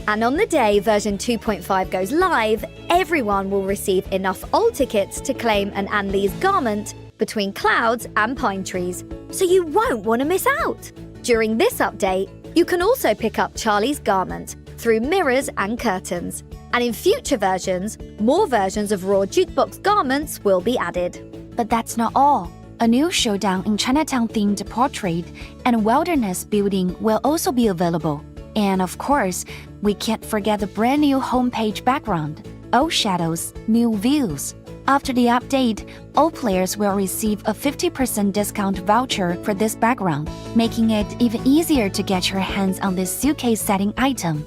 And on the day version 2.5 goes live, everyone will receive enough old tickets to claim an 𝗫𝗁's garment between clouds and pine trees, so you won't want to miss out. During this update, you can also pick up Charlie's garment through mirrors and curtains, and in future versions, more versions of raw jukebox garments will be added. But that's not all. A new Showdown in Chinatown-themed portrait and wilderness building will also be available. And of course, we can't forget the brand new homepage background, Old Shadows, New Views. After the update, all players will receive a 50% discount voucher for this background, making it even easier to get your hands on this suitcase setting item.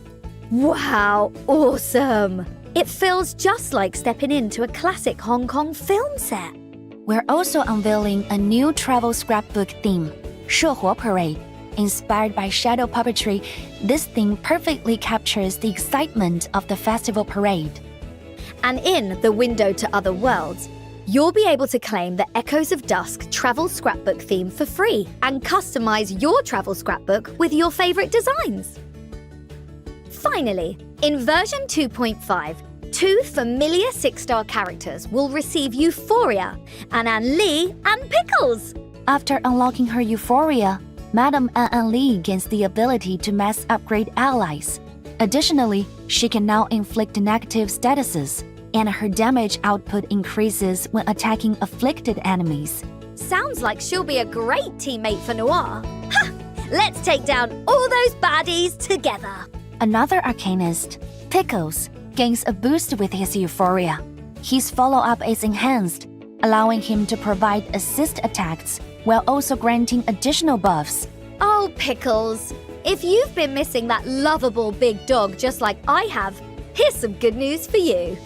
Wow, awesome! It feels just like stepping into a classic Hong Kong film set. We're also unveiling a new travel scrapbook theme, 𝗀𝗁𝗰𝗹. Inspired by shadow puppetry, this theme perfectly captures the excitement of the festival parade. And in The Window to Other Worlds, you'll be able to claim the Echoes of Dusk travel scrapbook theme for free and customize your travel scrapbook with your favorite designs. Finally, in version 2.5, 2 familiar 6-star characters will receive Euphoria and 𝗁𝗃 and Pickles. After unlocking her Euphoria, Madame 𝗁𝗃 gains the ability to mass upgrade allies. Additionally, she can now inflict negative statuses, and her damage output increases when attacking afflicted enemies. Sounds like she'll be a great teammate for Noire. Ha! Let's take down all those baddies together. Another arcanist, Pickles, gains a boost with his Euphoria. His follow-up is enhanced, allowing him to provide assist attacks while also granting additional buffs. Oh, Pickles. If you've been missing that lovable big dog just like I have, here's some good news for you.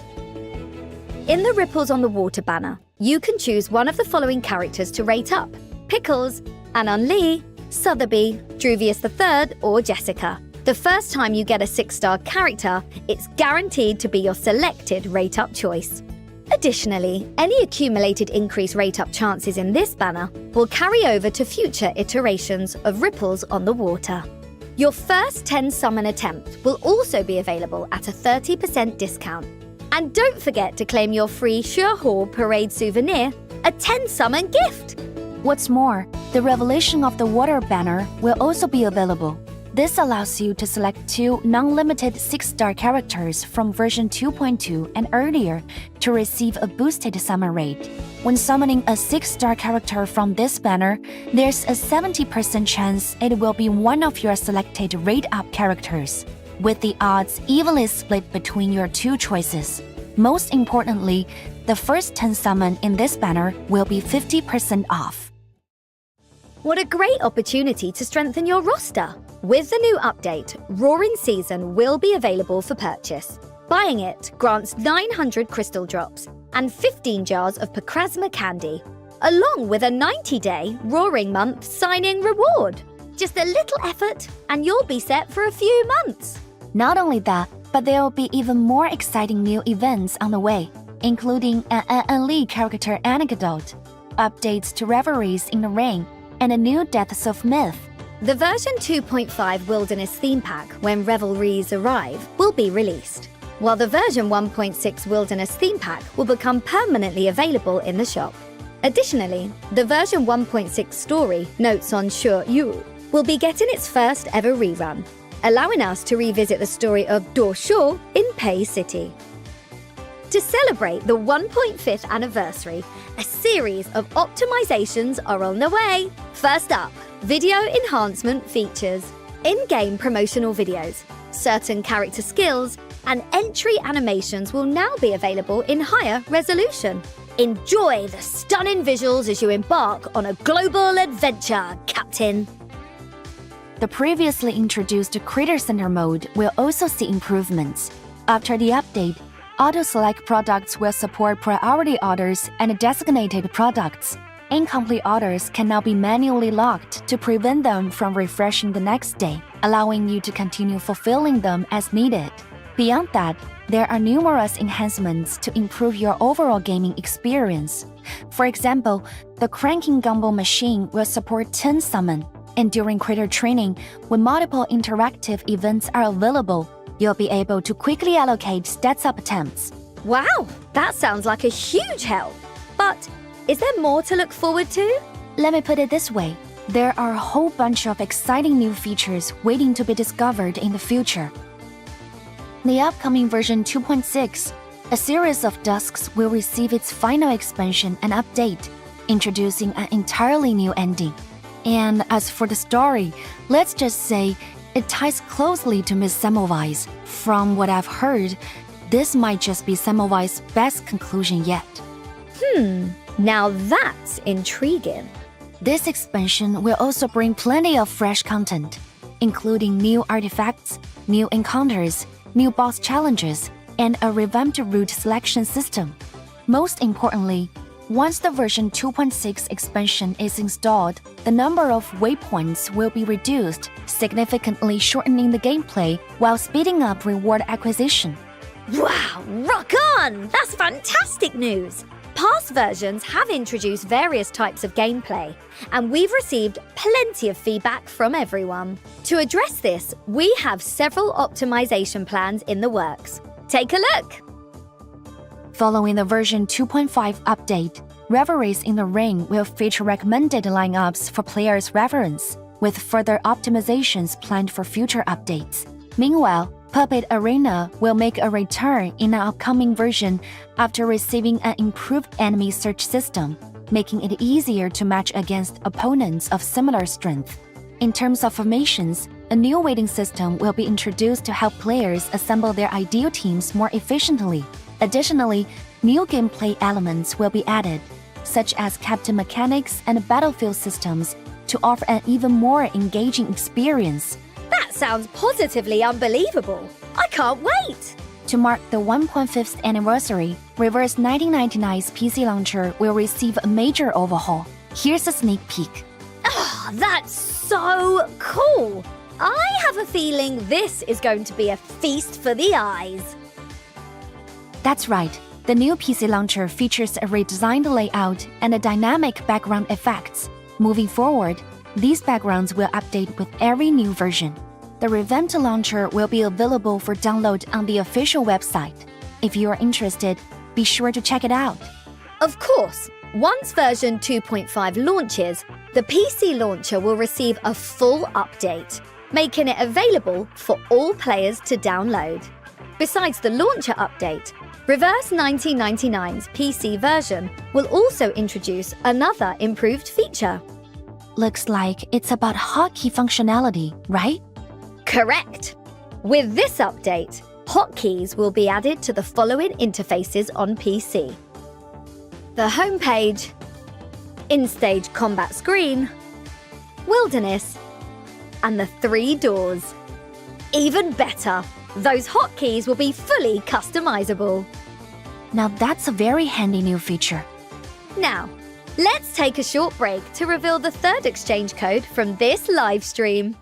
In the Ripples on the Water banner, you can choose one of the following characters to rate up: Pickles, 𝗁𝗃, 𝗲𝗃, 𝗬𝗫ci𝗃 III, or Jessica. The first time you get a 6-star character, it's guaranteed to be your selected rate-up choice. Additionally, any accumulated increased rate-up chances in this banner will carry over to future iterations of Ripples on the Water. Your first 10 summon attempt will also be available at a 30% discount. And don't forget to claim your free 𝗀𝗁𝗰𝗹𝗄 souvenir, a 10 summon gift! What's more, the Revelation of the Water banner will also be available. This allows you to select 2 non-limited 6-star characters from version 2.2 and earlier to receive a boosted summon rate. When summoning a 6-star character from this banner, there's a 70% chance it will be one of your selected rate-up characters, with the odds evenly split between your 2 choices. Most importantly, the first 10 summon in this banner will be 50% off. What a great opportunity to strengthen your roster! With the new update, Roaring Season will be available for purchase. Buying it grants 900 crystal drops and 15 jars of Pacrasma candy, along with a 90-day Roaring Month signing reward. Just a little effort and you'll be set for a few months. Not only that, but there will be even more exciting new events on the way, including an 𝗁𝗃 character anecdote, updates to Reveries in the Rain, and a new Deaths of Myth. The version 2.5 Wilderness theme pack, When Revelries Arrive, will be released, while the version 1.6 Wilderness theme pack will become permanently available in the shop. Additionally, the version 1.6 story, Notes on 𝗀𝗁 will be getting its first ever rerun, allowing us to revisit the story of 𝗊𝗁 in 𝗵𝗃 City. To celebrate the 1.5th anniversary, a series of optimizations are on the way. First up, video enhancement features, in-game promotional videos, certain character skills, and entry animations will now be available in higher resolution. Enjoy the stunning visuals as you embark on a global adventure, Captain! The previously introduced Creator Center mode will also see improvements. After the update, auto-select products will support priority orders and designated products. Incomplete orders can now be manually locked to prevent them from refreshing the next day, allowing you to continue fulfilling them as needed. Beyond that, there are numerous enhancements to improve your overall gaming experience. For example, the Cranking Gumball machine will support 10 summon, and during creator training, when multiple interactive events are available, you'll be able to quickly allocate stats-up attempts. Wow, that sounds like a huge help! But is there more to look forward to? Let me put it this way. There are a whole bunch of exciting new features waiting to be discovered in the future. The upcoming version 2.6, a series of dusks will receive its final expansion and update, introducing an entirely new ending. And as for the story, let's just say it ties closely to Miss 𝗁𝗁𝗁𝗃. From what I've heard, this might just be 𝗁𝗁𝗁𝗃's best conclusion yet. Now that's intriguing. This expansion will also bring plenty of fresh content, including new artifacts, new encounters, new boss challenges, and a revamped route selection system. Most importantly, once the version 2.6 expansion is installed, the number of waypoints will be reduced, significantly shortening the gameplay while speeding up reward acquisition. Wow, rock on! That's fantastic news! Past versions have introduced various types of gameplay, and we've received plenty of feedback from everyone. To address this, we have several optimization plans in the works. Take a look! Following the version 2.5 update, Reveries in the Ring will feature recommended lineups for players' reference, with further optimizations planned for future updates. Meanwhile, Puppet Arena will make a return in an upcoming version after receiving an improved enemy search system, making it easier to match against opponents of similar strength. In terms of formations, a new weighting system will be introduced to help players assemble their ideal teams more efficiently. Additionally, new gameplay elements will be added, such as captain mechanics and battlefield systems, to offer an even more engaging experience. That sounds positively unbelievable. I can't wait! To mark the 1.5th anniversary, Reverse 1999's PC launcher will receive a major overhaul. Here's a sneak peek. Oh, that's so cool! I have a feeling this is going to be a feast for the eyes. That's right. The new PC launcher features a redesigned layout and a dynamic background effects. Moving forward, these backgrounds will update with every new version. The revamped launcher will be available for download on the official website. If you are interested, be sure to check it out. Of course, once version 2.5 launches, the PC launcher will receive a full update, making it available for all players to download. Besides the launcher update, Reverse 1999's PC version will also introduce another improved feature. Looks like it's about hotkey functionality, right? Correct! With this update, hotkeys will be added to the following interfaces on PC: the homepage, in-stage combat screen, wilderness, and the 3 doors. Even better, those hotkeys will be fully customizable. Now that's a very handy new feature. Now, let's take a short break to reveal the 3rd exchange code from this live stream.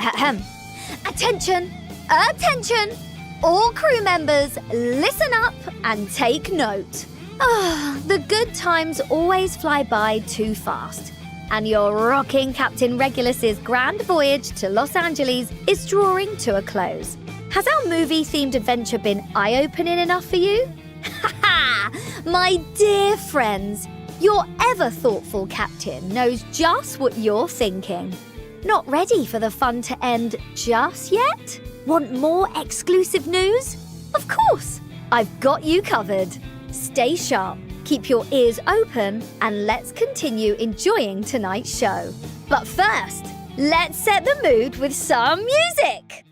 Ahem. Attention! Attention! All crew members, listen up and take note. The good times always fly by too fast, and your rocking Captain Regulus's grand voyage to Los Angeles is drawing to a close. Has our movie-themed adventure been eye-opening enough for you? Ha! My dear friends, your ever-thoughtful captain knows just what you're thinking. Not ready for the fun to end just yet? Want more exclusive news? Of course, I've got you covered. Stay sharp, keep your ears open, and let's continue enjoying tonight's show. But first, let's set the mood with some music!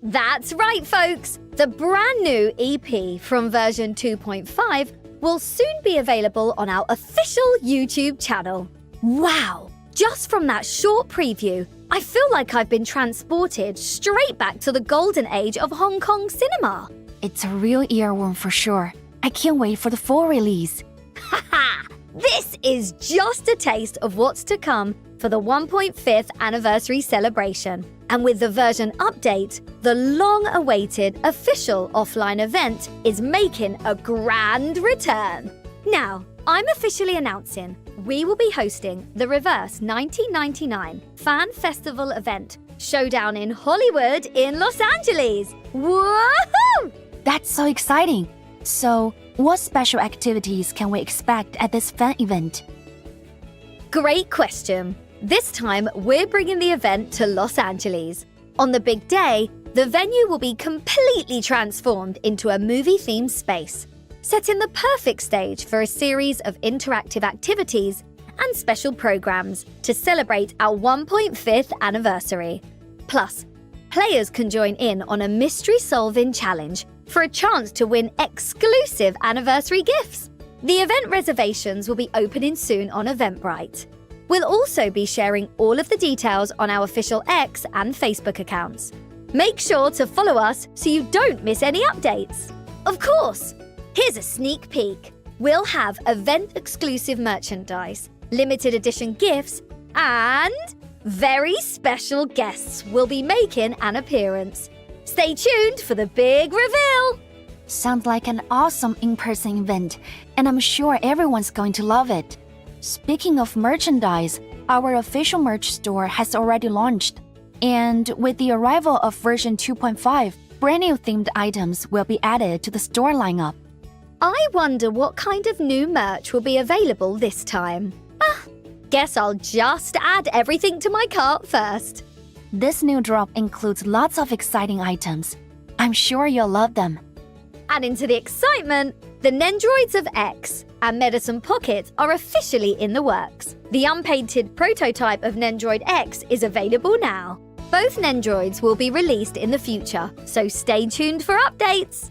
That's right, folks! The brand new EP from version 2.5 will soon be available on our official YouTube channel. Wow! Just from that short preview, I feel like I've been transported straight back to the golden age of Hong Kong cinema. It's a real earworm for sure. I can't wait for the full release. Haha! This is just a taste of what's to come for the 1.5th anniversary celebration. And with the version update, the long-awaited official offline event is making a grand return. Now, I'm officially announcing we will be hosting the Reverse 1999 Fan Festival event, Showdown in Hollywood in Los Angeles. Woohoo! That's so exciting! So, what special activities can we expect at this fan event? Great question. This time, we're bringing the event to Los Angeles. On the big day, the venue will be completely transformed into a movie-themed space, setting the perfect stage for a series of interactive activities and special programs to celebrate our 1.5th anniversary. Plus, players can join in on a mystery-solving challenge for a chance to win exclusive anniversary gifts. The event reservations will be opening soon on Eventbrite. We'll also be sharing all of the details on our official X and Facebook accounts. Make sure to follow us so you don't miss any updates. Of course, here's a sneak peek. We'll have event-exclusive merchandise, limited edition gifts, and very special guests will be making an appearance. Stay tuned for the big reveal! Sounds like an awesome in-person event, and I'm sure everyone's going to love it. Speaking of merchandise, our official merch store has already launched. And with the arrival of version 2.5, brand new themed items will be added to the store lineup. I wonder what kind of new merch will be available this time. Guess I'll just add everything to my cart first. This new drop includes lots of exciting items. I'm sure you'll love them. Adding to the excitement, the Nendroids of X and Medicine Pocket are officially in the works. The unpainted prototype of Nendroid X is available now. Both Nendroids will be released in the future, so stay tuned for updates.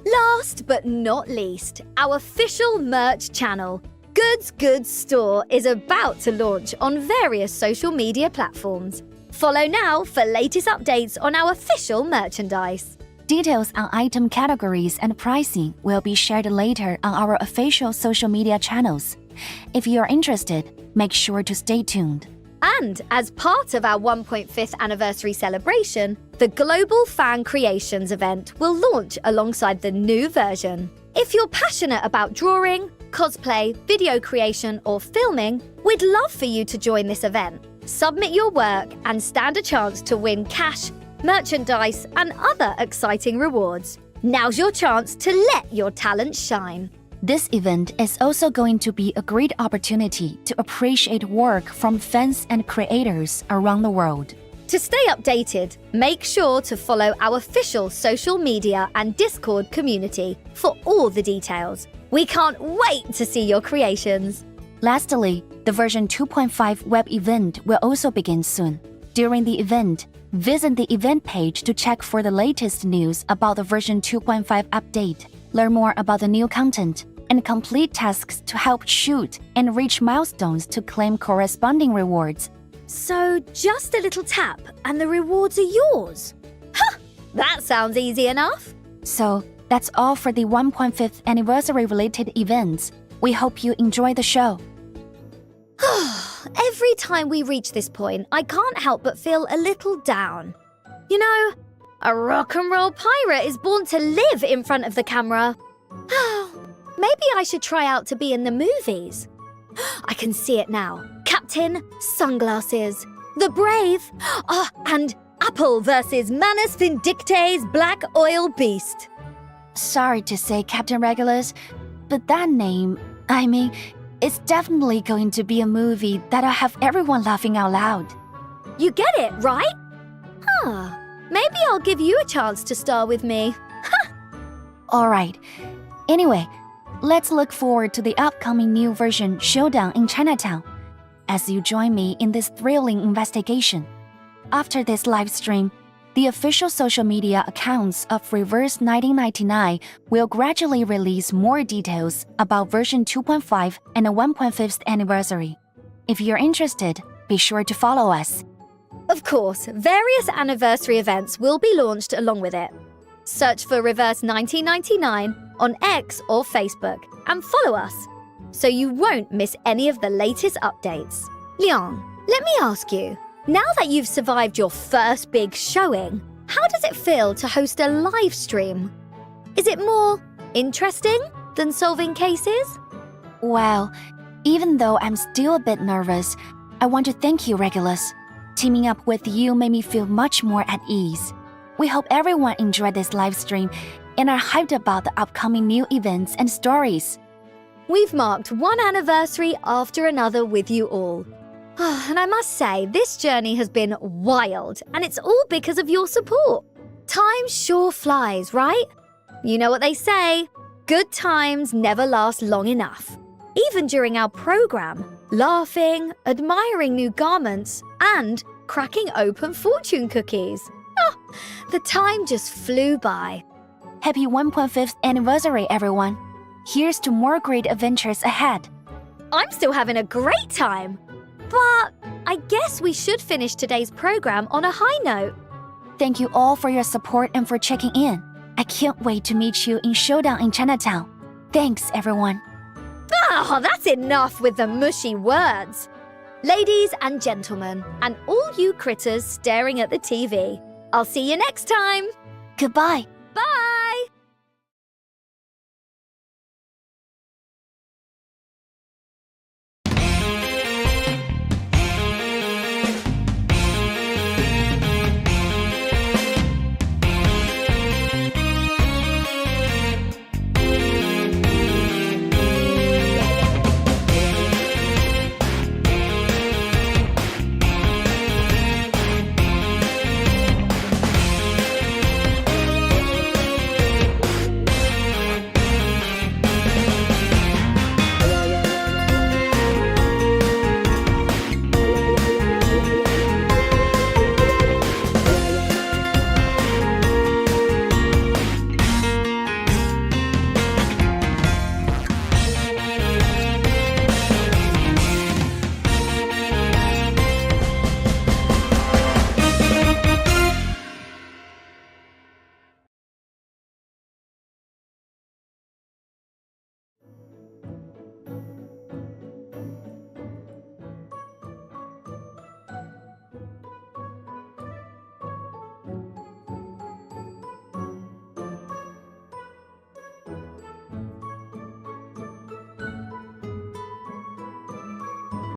Last but not least, our official merch channel, Goods Store, is about to launch on various social media platforms. Follow now for latest updates on our official merchandise. Details on item categories and pricing will be shared later on our official social media channels. If you are interested, make sure to stay tuned. And as part of our 1.5th anniversary celebration, the Global Fan Creations event will launch alongside the new version. If you're passionate about drawing, cosplay, video creation, or filming, we'd love for you to join this event. Submit your work and stand a chance to win cash, merchandise, and other exciting rewards. Now's your chance to let your talent shine. This event is also going to be a great opportunity to appreciate work from fans and creators around the world. To stay updated, make sure to follow our official social media and Discord community for all the details. We can't wait to see your creations. Lastly, the version 2.5 web event will also begin soon. During the event, visit the event page to check for the latest news about the version 2.5 update, learn more about the new content, and complete tasks to help shoot and reach milestones to claim corresponding rewards. So just a little tap and the rewards are yours? Huh! That sounds easy enough. So that's all for the 1.5th anniversary related events. We hope you enjoy the show. Every time we reach this point, I can't help but feel a little down. You know, a rock and roll pirate is born to live in front of the camera. Maybe I should try out to be in the movies. I can see it now. Captain, sunglasses, the brave, and Apple versus Manus Vindicte's Black Oil Beast. Sorry to say, Captain Regulus, but that name, it's definitely going to be a movie that'll have everyone laughing out loud. You get it, right? Maybe I'll give you a chance to star with me. Alright. Anyway, let's look forward to the upcoming new version Showdown in Chinatown, as you join me in this thrilling investigation. After this live stream, the official social media accounts of Reverse 1999 will gradually release more details about version 2.5 and the 1.5th anniversary. If you're interested, be sure to follow us. Of course, various anniversary events will be launched along with it. Search for Reverse 1999 on X or Facebook and follow us, so you won't miss any of the latest updates. Liang, let me ask you, now that you've survived your first big showing, how does it feel to host a live stream? Is it more interesting than solving cases? Well, even though I'm still a bit nervous, I want to thank you, Regulus. Teaming up with you made me feel much more at ease. We hope everyone enjoyed this live stream and are hyped about the upcoming new events and stories. We've marked one anniversary after another with you all. And I must say, this journey has been wild, and it's all because of your support. Time sure flies, right? You know what they say, good times never last long enough. Even during our program, laughing, admiring new garments, and cracking open fortune cookies. The time just flew by. Happy 1.5th anniversary, everyone. Here's to more great adventures ahead. I'm still having a great time. But I guess we should finish today's program on a high note. Thank you all for your support and for checking in. I can't wait to meet you in Showdown in Chinatown. Thanks, everyone. That's enough with the mushy words. Ladies and gentlemen, and all you critters staring at the TV, I'll see you next time. Goodbye. Bye.